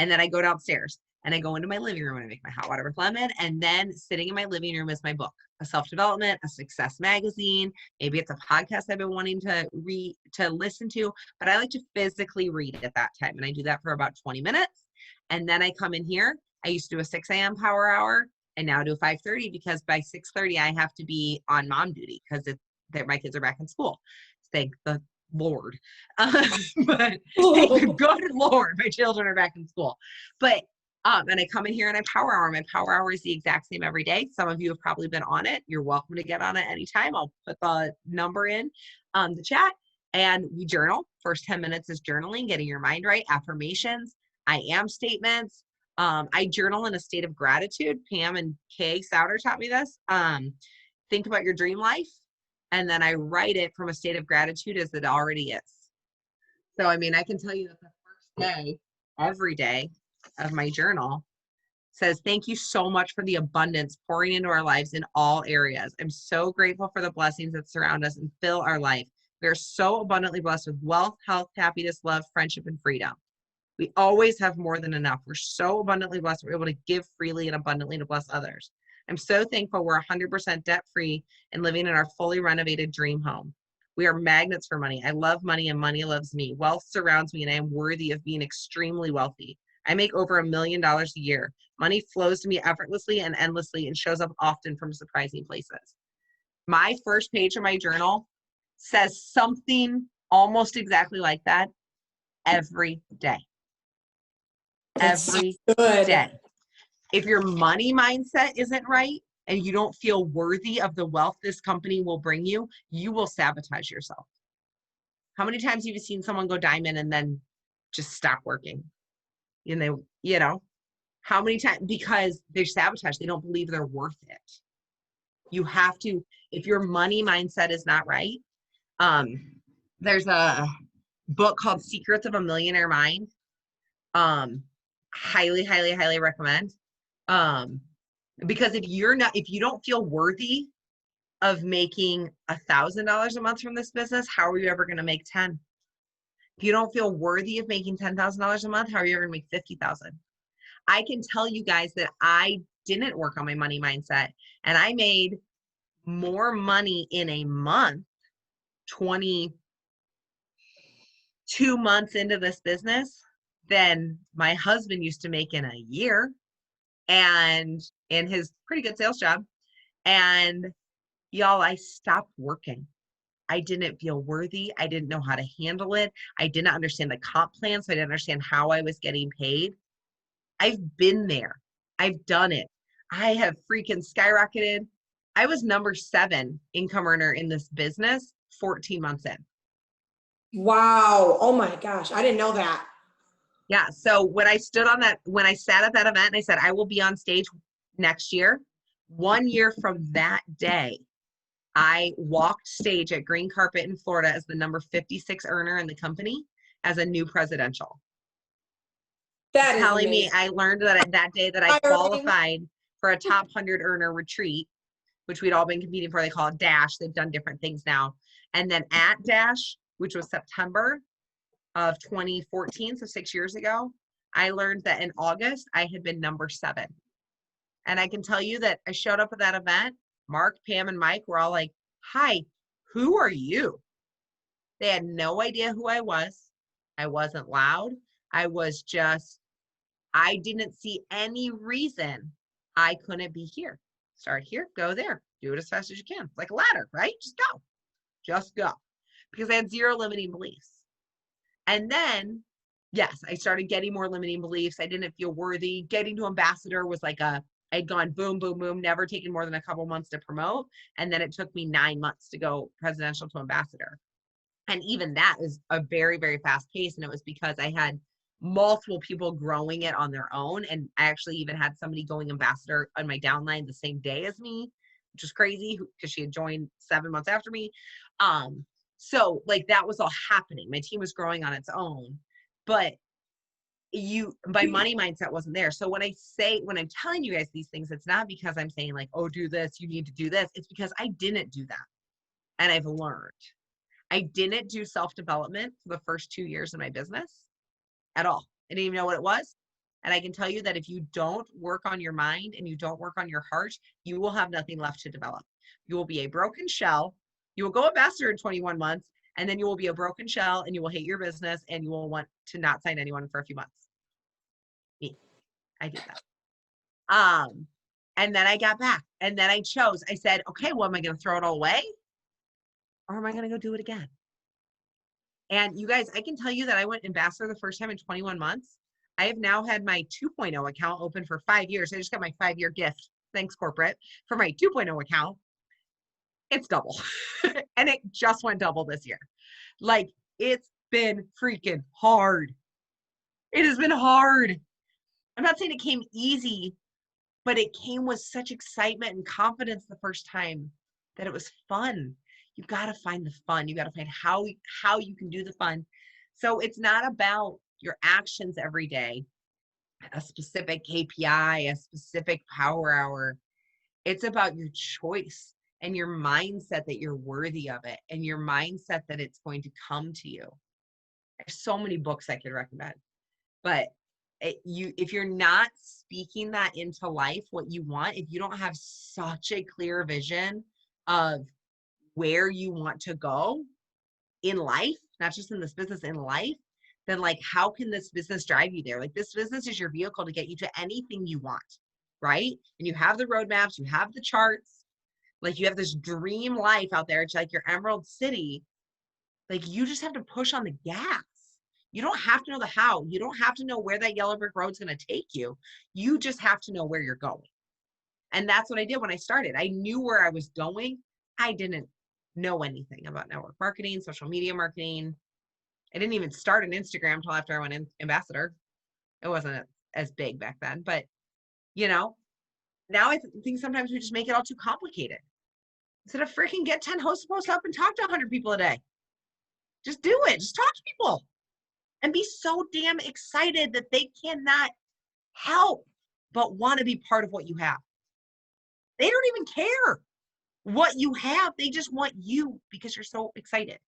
And then I go downstairs and I go into my living room and I make my hot water with lemon. And then sitting in my living room is my book, a self-development, a success magazine. Maybe it's a podcast I've been wanting to listen to, but I like to physically read at that time. And I do that for about 20 minutes. And then I come in here. I used to do a 6 a.m. power hour and now I do a 5:30 because by 6:30 I have to be on mom duty because my kids are back in school. Thank the Lord. But thank the good Lord, my children are back in school. But and I come in here and I power hour. My power hour is the exact same every day. Some of you have probably been on it. You're welcome to get on it anytime. I'll put the number in the chat and we journal. First 10 minutes is journaling, getting your mind right, affirmations, I am statements. I journal in a state of gratitude. Pam and Kay Sauter taught me this. Think about your dream life. And then I write it from a state of gratitude as it already is. So, I mean, I can tell you that the first day, every day of my journal says, thank you so much for the abundance pouring into our lives in all areas. I'm so grateful for the blessings that surround us and fill our life. We are so abundantly blessed with wealth, health, happiness, love, friendship, and freedom. We always have more than enough. We're so abundantly blessed. We're able to give freely and abundantly to bless others. I'm so thankful we're 100% debt-free and living in our fully renovated dream home. We are magnets for money. I love money and money loves me. Wealth surrounds me and I am worthy of being extremely wealthy. I make over $1 million a year. Money flows to me effortlessly and endlessly and shows up often from surprising places. My first page of my journal says something almost exactly like that every day. That's Every good. day. If your money mindset isn't right and you don't feel worthy of the wealth this company will bring you, you will sabotage yourself. How many times have you seen someone go diamond and then just stop working? And they, you know, how many times? Because they're sabotaged. They don't believe they're worth it. You have to, if your money mindset is not right, there's a book called Secrets of a Millionaire Mind. Highly, highly, highly recommend. Because if you don't feel worthy of making $1,000 a month from this business, how are you ever going to make 10? If you don't feel worthy of making $10,000 a month, how are you ever going to make 50,000? I can tell you guys that I didn't work on my money mindset and I made more money in a month, 22 months into this business than my husband used to make in a year and in his pretty good sales job. And y'all, I stopped working. I didn't feel worthy. I didn't know how to handle it. I didn't understand the comp plan, so I didn't understand how I was getting paid. I've been there. I've done it. I have freaking skyrocketed. I was number 7 income earner in this business 14 months in. Wow. Oh my gosh. I didn't know that. Yeah. So when I sat at that event and I said, I will be on stage next year, 1 year from that day, I walked stage at Green Carpet in Florida as the number 56 earner in the company as a new presidential. That is telling amazing. me I learned that day that I qualified for a top 100 earner retreat, which we'd all been competing for. They call it Dash. They've done different things now. And then at Dash, which was September of 2014, so 6 years ago, I learned that in August, I had been number 7. And I can tell you that I showed up at that event. Mark, Pam, and Mike were all like, hi, who are you? They had no idea who I was. I wasn't loud. I didn't see any reason I couldn't be here. Start here, go there, do it as fast as you can. It's like a ladder, right? Just go. Because I had 0 limiting beliefs. And then, yes, I started getting more limiting beliefs. I didn't feel worthy. Getting to ambassador was like I'd gone boom, boom, boom, never taken more than a couple months to promote. And then it took me 9 months to go presidential to ambassador. And even that is a very, very fast pace. And it was because I had multiple people growing it on their own. And I actually even had somebody going ambassador on my downline the same day as me, which was crazy because she had joined 7 months after me. So like that was all happening. My team was growing on its own, but my money mindset wasn't there. So when I'm telling you guys these things, it's not because I'm saying like, oh, do this, you need to do this. It's because I didn't do that. And I've learned. I didn't do self-development for the first 2 years of my business at all. I didn't even know what it was. And I can tell you that if you don't work on your mind and you don't work on your heart, you will have nothing left to develop. You will be a broken shell. You will go ambassador in 21 months, and then you will be a broken shell and you will hate your business and you will want to not sign anyone for a few months. Me. I did that. And then I got back and then I said, okay, well, am I going to throw it all away? Or am I going to go do it again? And you guys, I can tell you that I went ambassador the first time in 21 months. I have now had my 2.0 account open for 5 years. I just got my 5-year gift. Thanks, corporate, for my 2.0 account. It's double. And it just went double this year. Like, it's been freaking hard. It has been hard. I'm not saying it came easy, but it came with such excitement and confidence the first time that it was fun. You got to find the fun. You got to find how you can do the fun. So it's not about your actions every day. a specific KPI, a specific power hour. It's about your choice and your mindset that you're worthy of it, and your mindset that it's going to come to you. There's so many books I could recommend, but if you're not speaking that into life, what you want, if you don't have such a clear vision of where you want to go in life, not just in this business, in life, then like, how can this business drive you there? Like, this business is your vehicle to get you to anything you want, right? And you have the roadmaps, you have the charts, like you have this dream life out there. It's like your Emerald City. Like, you just have to push on the gas. You don't have to know the how. You don't have to know where that yellow brick road's going to take you. You just have to know where you're going. And that's what I did when I started. I knew where I was going. I didn't know anything about network marketing, social media marketing. I didn't even start an Instagram until after I went in ambassador. It wasn't as big back then, but now I think sometimes we just make it all too complicated. Instead of freaking get 10 hosts to post up and talk to 100 people a day. Just do it. Just talk to people and be so damn excited that they cannot help but want to be part of what you have. They don't even care what you have. They just want you because you're so excited.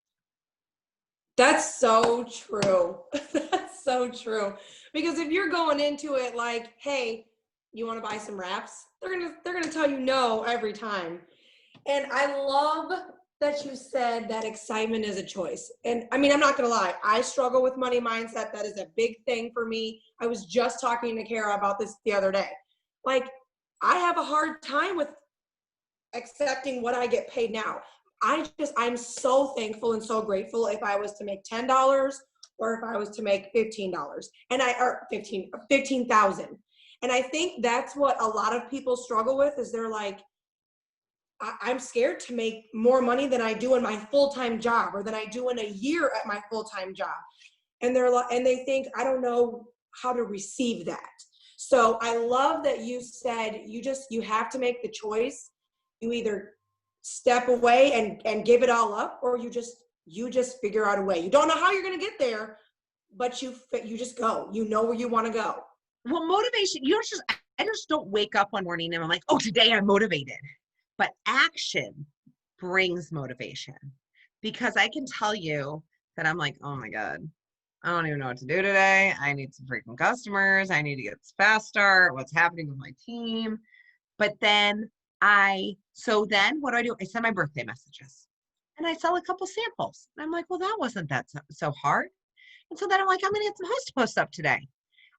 That's so true. That's so true. Because if you're going into it like, hey, you want to buy some wraps? They're gonna tell you no every time. And I love that you said that excitement is a choice. And I mean, I'm not gonna lie, I struggle with money mindset. That is a big thing for me. I was just talking to Kara about this the other day. Like, I have a hard time with accepting what I get paid now. I'm so thankful and so grateful if I was to make $10 or if I was to make $15 or 15,000. And I think that's what a lot of people struggle with, is they're like, I'm scared to make more money than I do in my full-time job, or than I do in a year at my full-time job. And they think, I don't know how to receive that. So I love that you said you have to make the choice. You either step away and give it all up, or you just figure out a way. You don't know how you're going to get there, but you just go. You know where you want to go. Well, motivation, I just don't wake up one morning and I'm like, oh, today I'm motivated. But action brings motivation, because I can tell you that I'm like, oh my God, I don't even know what to do today. I need some freaking customers. I need to get this fast start. What's happening with my team? But then what do? I send my birthday messages and I sell a couple samples. And I'm like, well, that wasn't that so hard. And so then I'm like, I'm going to get some host posts up today.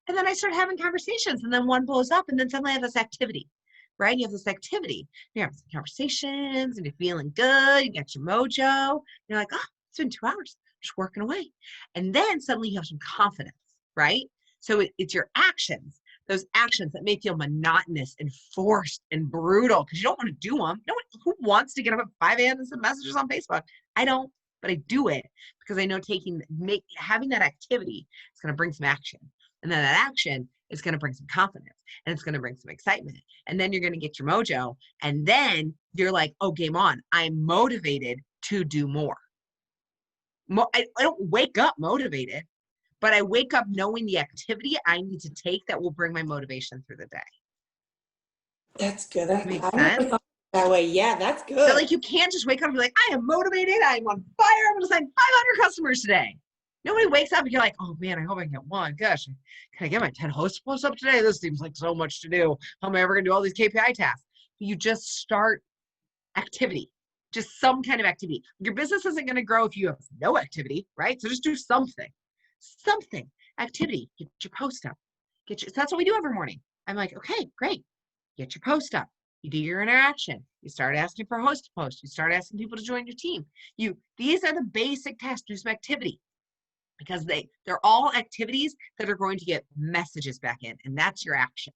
And then I start having conversations, and then one blows up, and then suddenly I have this activity, right? You have this activity, you're having some conversations, and you're feeling good, you got your mojo. You're like, oh, it's been 2 hours, just working away. And then suddenly you have some confidence, right? So it's your actions, those actions that may feel monotonous and forced and brutal because you don't want to do them. Who wants to get up at 5 a.m. and send messages on Facebook? I don't, but I do it because I know having that activity is going to bring some action. And then that action is going to bring some confidence, and it's going to bring some excitement. And then you're going to get your mojo. And then you're like, oh, game on. I'm motivated to do more. I don't wake up motivated, but I wake up knowing the activity I need to take that will bring my motivation through the day. That's good. That makes sense. That way. Yeah, that's good. So like, you can't just wake up and be like, I am motivated. I'm on fire. I'm going to sign 500 customers today. Nobody wakes up and you're like, oh man, I hope I can get one. Gosh, can I get my 10 host posts up today? This seems like so much to do. How am I ever going to do all these KPI tasks? You just start activity, just some kind of activity. Your business isn't going to grow if you have no activity, right? So just do something, activity. Get your post up. So that's what we do every morning. I'm like, okay, great. Get your post up. You do your interaction. You start asking for host to post. You start asking people to join your team. These are the basic tasks. Do some activity. Because they're all activities that are going to get messages back in, and that's your action.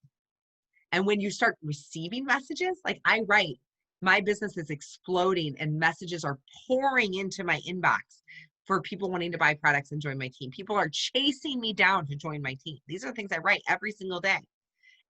And when you start receiving messages, like I write, my business is exploding and messages are pouring into my inbox for people wanting to buy products and join my team. People are chasing me down to join my team. These are things I write every single day.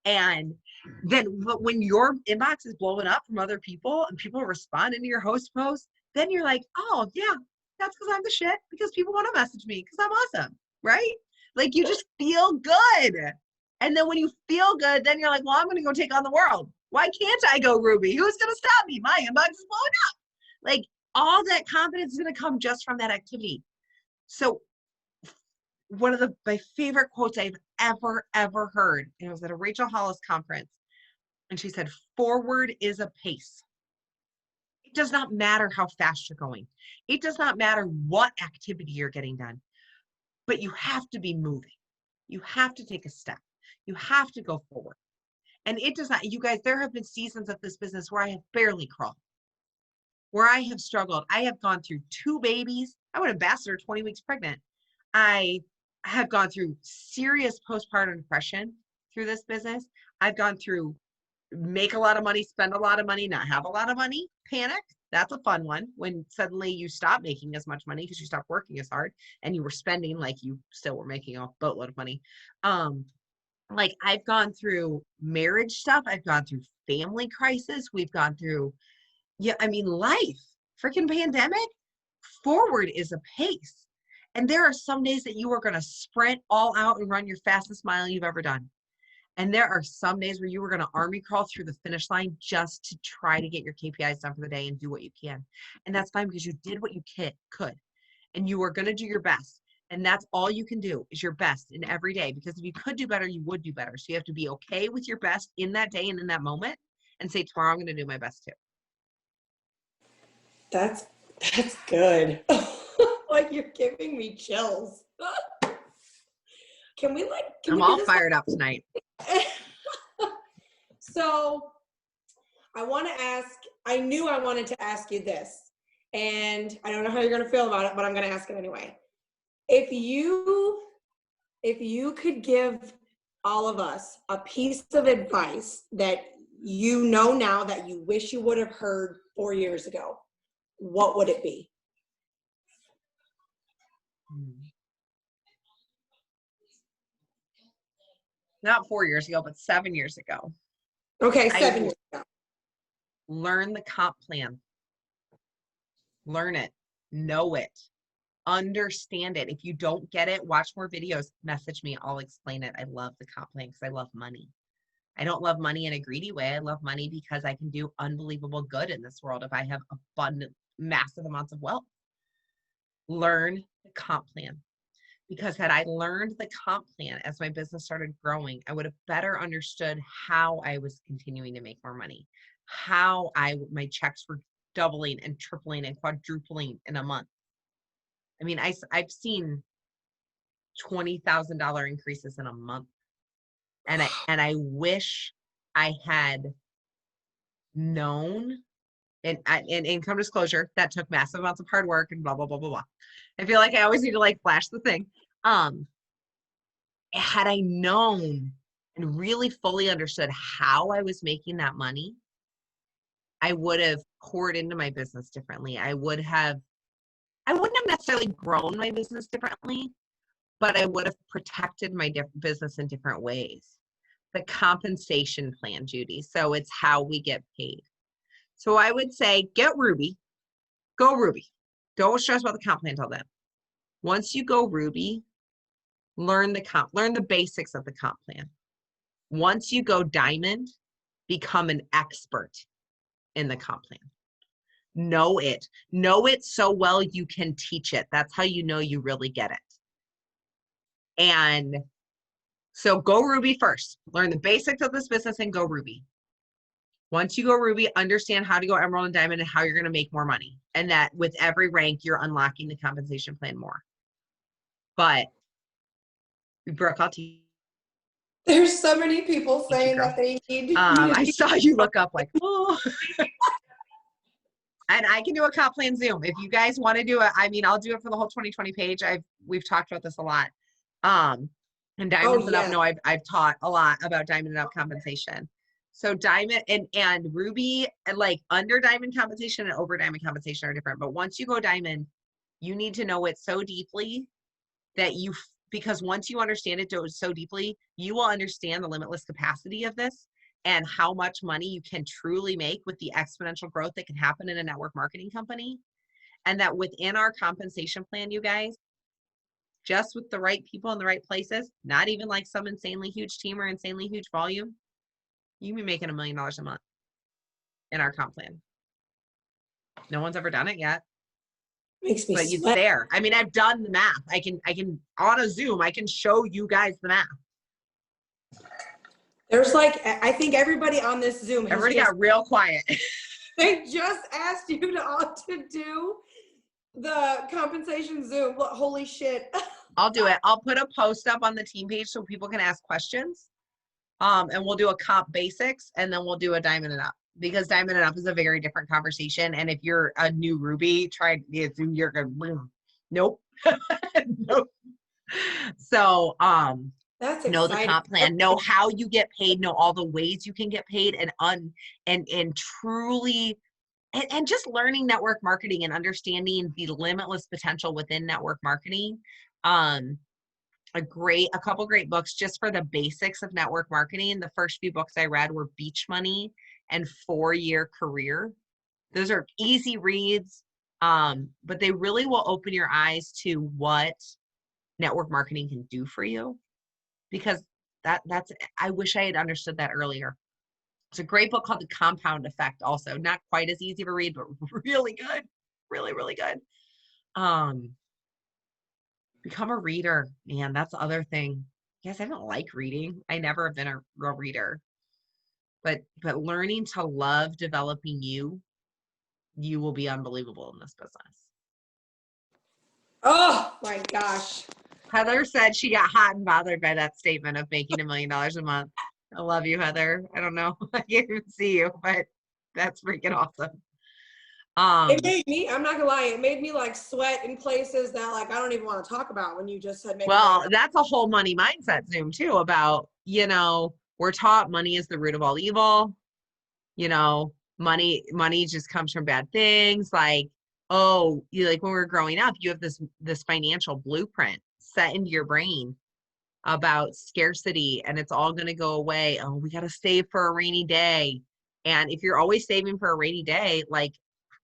And then when your inbox is blowing up from other people and people are responding to your host posts, then you're like, oh yeah, that's because I'm the shit, because people want to message me because I'm awesome, right? Like, you just feel good. And then when you feel good, then you're like, well, I'm going to go take on the world. Why can't I go, Ruby? Who's going to stop me? My inbox is blowing up. Like, all that confidence is going to come just from that activity. So one of my favorite quotes I've ever heard, and it was at a Rachel Hollis conference, and she said, forward is a pace. It does not matter how fast you're going. It does not matter what activity you're getting done, but you have to be moving. You have to take a step. You have to go forward. And it does not, you guys, there have been seasons of this business where I have barely crawled, where I have struggled. I have gone through 2 babies. I went ambassador 20 weeks pregnant. I have gone through serious postpartum depression through this business. I've gone through make a lot of money, spend a lot of money, not have a lot of money, panic. That's a fun one when suddenly you stop making as much money because you stopped working as hard and you were spending like you still were making a boatload of money. Like I've gone through marriage stuff. I've gone through family crisis. We've gone through, life, freaking pandemic. Forward is a pace. And there are some days that you are going to sprint all out and run your fastest mile you've ever done. And there are some days where you were going to army crawl through the finish line just to try to get your KPIs done for the day and do what you can. And that's fine because you did what you could. And you are going to do your best. And that's all you can do is your best in every day. Because if you could do better, you would do better. So you have to be okay with your best in that day and in that moment and say, tomorrow I'm going to do my best too. That's good. Like you're giving me chills. Can I'm all fired up tonight. So I knew I wanted to ask you this, and I don't know how you're going to feel about it, but I'm going to ask it anyway. If you could give all of us a piece of advice that you know now that you wish you would have heard 4 years ago, what would it be? Not 4 years ago, but 7 years ago. Okay, 7 years ago. Learn the comp plan. Learn it. Know it. Understand it. If you don't get it, watch more videos. Message me. I'll explain it. I love the comp plan because I love money. I don't love money in a greedy way. I love money because I can do unbelievable good in this world if I have abundant, massive amounts of wealth. Learn the comp plan. Because had I learned the comp plan as my business started growing, I would have better understood how I was continuing to make more money, how my checks were doubling and tripling and quadrupling in a month. I mean, I've seen $20,000 increases in a month. And I wish I had known, and income disclosure, that took massive amounts of hard work and blah, blah, blah, blah, blah. I feel like I always need to flash the thing. Had I known and really fully understood how I was making that money, I would have poured into my business differently. I wouldn't have necessarily grown my business differently, but I would have protected my business in different ways. The compensation plan, Judy. So it's how we get paid. So I would say, get Ruby. Go Ruby. Don't stress about the comp plan until then. Once you go Ruby, learn the basics of the comp plan. Once you go Diamond, become an expert in the comp plan. Know it so well you can teach it. That's how you know you really get it. And so go Ruby first. Learn the basics of this business and go Ruby. Once you go Ruby, understand how to go Emerald and Diamond and how you're going to make more money. And that with every rank, you're unlocking the compensation plan more. But Brooke, I'll teach. There's so many people saying that they need. I saw you look up like, oh. And I can do a comp plan Zoom. If you guys want to do it, I'll do it for the whole 2020 page. We've talked about this a lot. And Diamonds and Up, no, I've taught a lot about Diamond and Up compensation. So Diamond and Ruby, like under Diamond compensation and over Diamond compensation are different. But once you go Diamond, you need to know it so deeply that because once you understand it so deeply, you will understand the limitless capacity of this and how much money you can truly make with the exponential growth that can happen in a network marketing company. And that within our compensation plan, you guys, just with the right people in the right places, not even like some insanely huge team or insanely huge volume, you can be making $1 million a month in our comp plan. No one's ever done it yet. Makes me But it's sweat. there. I mean, I've done the math. I can on a Zoom, I can show you guys the math. There's like, I think everybody on this Zoom has Everybody got real quiet. they just asked you to do the compensation Zoom. Holy shit. I'll do it. I'll put a post up on the team page so people can ask questions. And we'll do a comp basics, and then we'll do a diamond and up, because diamond and up is a very different conversation. And if you're a new Ruby, try it. You're going, nope. Nope. So, That's know exciting. the comp plan, know how you get paid, know all the ways you can get paid, and truly, and just learning network marketing and understanding the limitless potential within network marketing. A couple great books just for the basics of network marketing. The first few books I read were Beach Money and 4-Year Career. Those are easy reads, but they really will open your eyes to what network marketing can do for you, because that's I wish I had understood that earlier. It's a great book called The Compound Effect, also not quite as easy to read, but really good, really, really good. Become a reader, man. That's the other thing. Yes, I don't like reading. I never have been a real reader, but learning to love developing you will be unbelievable in this business. Oh my gosh. Heather said she got hot and bothered by that statement of making $1 million a month. I love you, Heather. I don't know. I can't even see you, but that's freaking awesome. It made me, I'm not gonna lie, it made me like sweat in places that like I don't even want to talk about when you just said make well, that's a whole money mindset Zoom too, about, we're taught money is the root of all evil. Money just comes from bad things. Like, oh, like when we were growing up, you have this financial blueprint set into your brain about scarcity, and it's all going to go away. Oh, we got to save for a rainy day. And if you're always saving for a rainy day, like,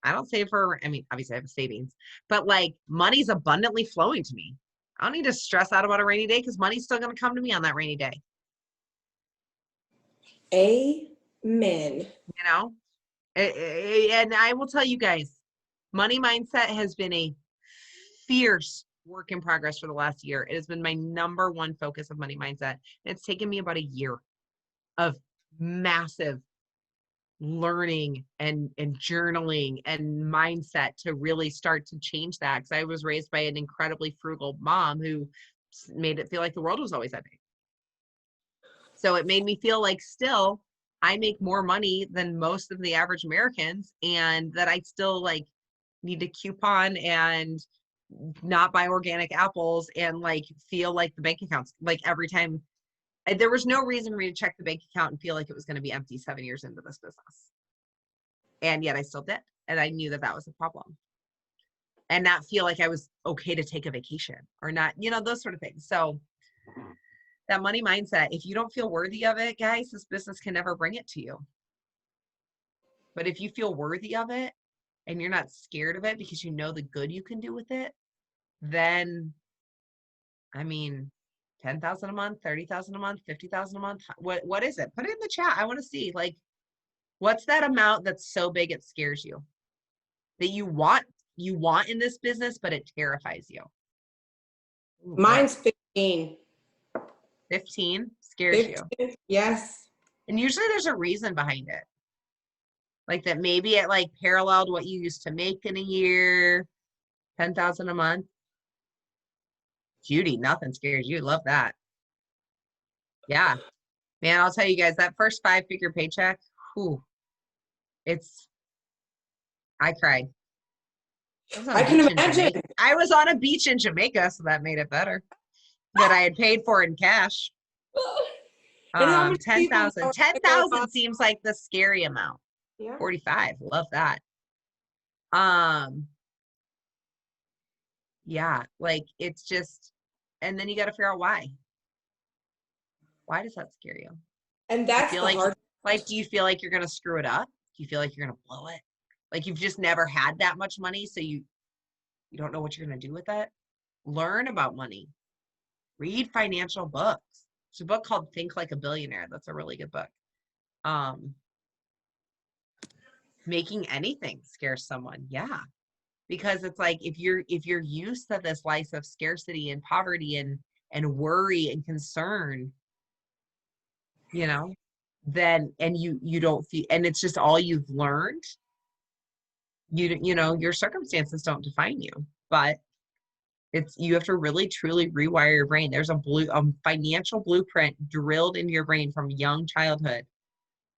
I don't save I mean, obviously I have savings, but like money's abundantly flowing to me. I don't need to stress out about a rainy day because money's still going to come to me on that rainy day. Amen. And I will tell you guys, money mindset has been a fierce work in progress for the last year. It has been my number one focus of money mindset. It's taken me about a year of massive learning and journaling and mindset to really start to change that, because I was raised by an incredibly frugal mom who made it feel like the world was always ending. So it made me feel like still I make more money than most of the average Americans, and that I still like need to coupon and not buy organic apples and like feel like the bank accounts, like every time there was no reason for me to check the bank account and feel like it was going to be empty 7 years into this business. And yet I still did. And I knew that was a problem, and not feel like I was okay to take a vacation or not, those sort of things. So that money mindset, if you don't feel worthy of it, guys, this business can never bring it to you. But if you feel worthy of it and you're not scared of it because you know the good you can do with it, then, I mean, 10,000 a month, 30,000 a month, 50,000 a month. What is it? Put it in the chat. I want to see, like, what's that amount that's so big it scares you, that you want in this business, but it terrifies you? Ooh, mine's 15. 15 scares 15, you. yes. And usually there's a reason behind it. Like that maybe it like paralleled what you used to make in a year, 10,000 a month. Judy, nothing scares you. Love that. Yeah. Man, I'll tell you guys, that first 5-figure paycheck, I cried. I can imagine. I was on a beach in Jamaica, so that made it better. That I had paid for in cash. 10,000. 10,000 seems like the scary amount. Yeah. 45. Love that. Yeah, like it's just, and then you got to figure out why. Why does that scare you? And that's the hard. Like, do you feel like you're going to screw it up? Do you feel like you're going to blow it? Like you've just never had that much money, so you don't know what you're going to do with it? learn about money, read financial books. There's a book called Think Like a Billionaire. That's a really good book. Making anything scare someone. Yeah. Because it's like, if you're used to this life of scarcity and poverty and worry and concern, you know, then, and you don't feel, and it's just all you've learned, you know, your circumstances don't define you, but you have to really truly rewire your brain. There's a financial blueprint drilled into your brain from young childhood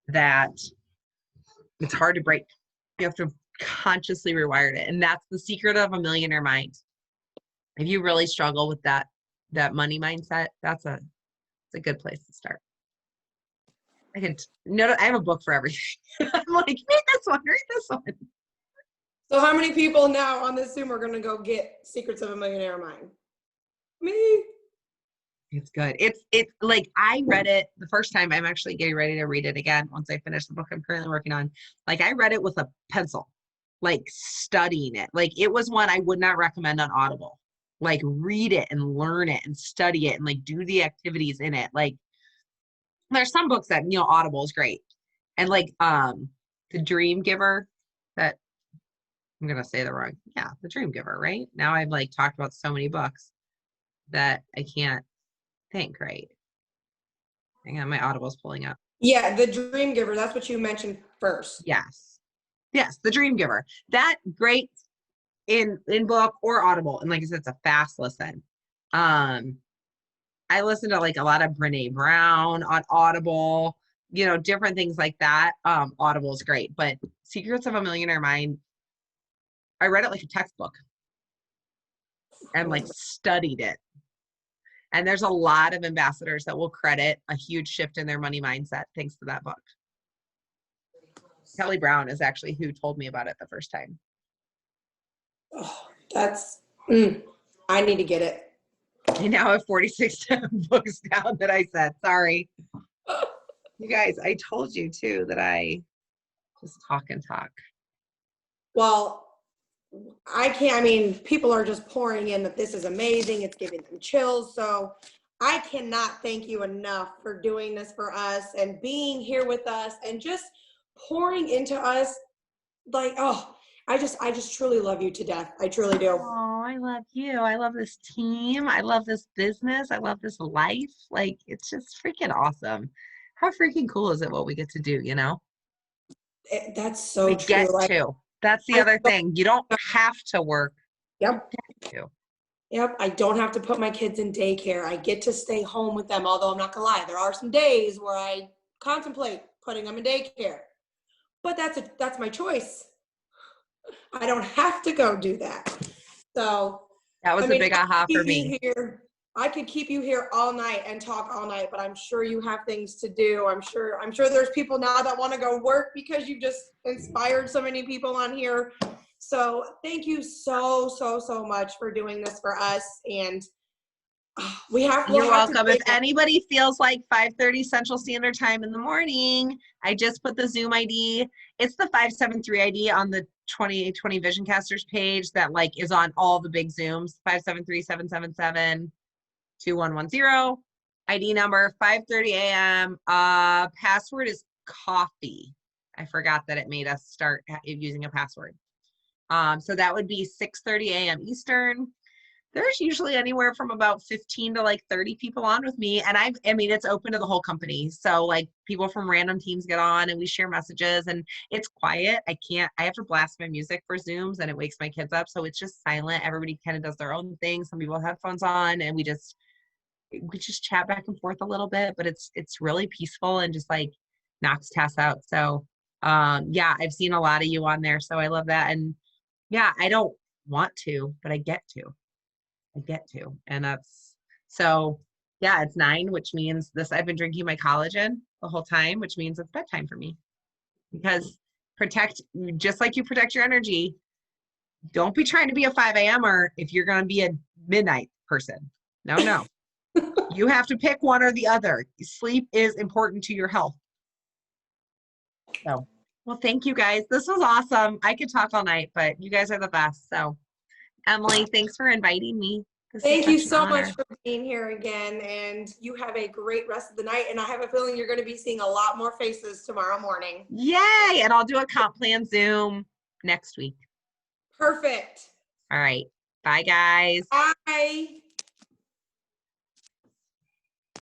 that it's hard to break. You have to consciously rewire it. And that's the secret of a millionaire mind. If you really struggle with that money mindset, it's a good place to start. I have a book for everything. I'm like, read this one, read this one. So how many people now on this Zoom are going to go get Secrets of a Millionaire Mind? Me. It's good. It's like, I read it the first time. I'm actually getting ready to read it again once I finish the book I'm currently working on. Like, I read it with a pencil, like studying it. Like, it was one I would not recommend on Audible. Like, read it and learn it and study it and like do the activities in it. Like, there's some books that, you know, Audible is great. And like The Dream Giver, that I'm gonna say the wrong. Yeah, The Dream Giver, right? Now I've like talked about so many books that I can't think right. Hang on, my Audible's pulling up. Yeah, The Dream Giver. That's what you mentioned first. Yes. Yes, The Dream Giver. That great in book or Audible. And like I said, it's a fast listen. I listen to like a lot of Brene Brown on Audible, you know, different things like that. Audible is great, but Secrets of a Millionaire Mind, I read it like a textbook and like studied it. And there's a lot of ambassadors that will credit a huge shift in their money mindset thanks to that book. Kelly Brown is actually who told me about it the first time. Oh, I need to get it. I now have 46 books down that I said. Sorry. You guys, I told you too that I just talk and talk. Well, I mean, people are just pouring in that this is amazing. It's giving them chills. So I cannot thank you enough for doing this for us and being here with us and just pouring into us. Like, oh, I just truly love you to death. I truly do. Oh, I love you. I love this team. I love this business. I love this life. Like, it's just freaking awesome. How freaking cool is it what we get to do, you know? That's so We true. get to. That's the other thing. You don't have to work. Yep. You get to. Yep. I don't have to put my kids in daycare. I get to stay home with them, although I'm not gonna lie, there are some days where I contemplate putting them in daycare. But that's my choice. I don't have to go do that. So That was a big aha for me. I could keep you here all night and talk all night, but I'm sure you have things to do. I'm sure there's people now that want to go work because you just inspired so many people on here. So thank you so much for doing this for us. And You're welcome. If anybody feels like 5:30 Central Standard Time in the morning, I just put the Zoom ID. It's the 573 ID on the 2020 Visioncasters page that like is on all the big Zooms. 573-777-2110. ID number 5:30 a.m. Password is coffee. I forgot that it made us start using a password. So that would be 6:30 a.m. Eastern. There's usually anywhere from about 15 to like 30 people on with me. And I mean, it's open to the whole company. So like people from random teams get on and we share messages and it's quiet. I have to blast my music for Zooms and it wakes my kids up. So it's just silent. Everybody kind of does their own thing. Some people have headphones on and we just chat back and forth a little bit, but it's really peaceful and just like knocks tasks out. So yeah, I've seen a lot of you on there. So I love that. And yeah, I don't want to, but I get to. And that's, so yeah, it's 9, which means I've been drinking my collagen the whole time, which means it's bedtime for me. Because just like you protect your energy, don't be trying to be a 5 a.m.er if you're going to be a midnight person. No. You have to pick one or the other. Sleep is important to your health. So, well, thank you guys. This was awesome. I could talk all night, but you guys are the best. So Emily, thanks for inviting me. This is Thank you such an so much honor. for being here again, and you have a great rest of the night. And I have a feeling you're going to be seeing a lot more faces tomorrow morning. Yay! And I'll do a comp plan Zoom next week. Perfect. All right. Bye, guys. Bye.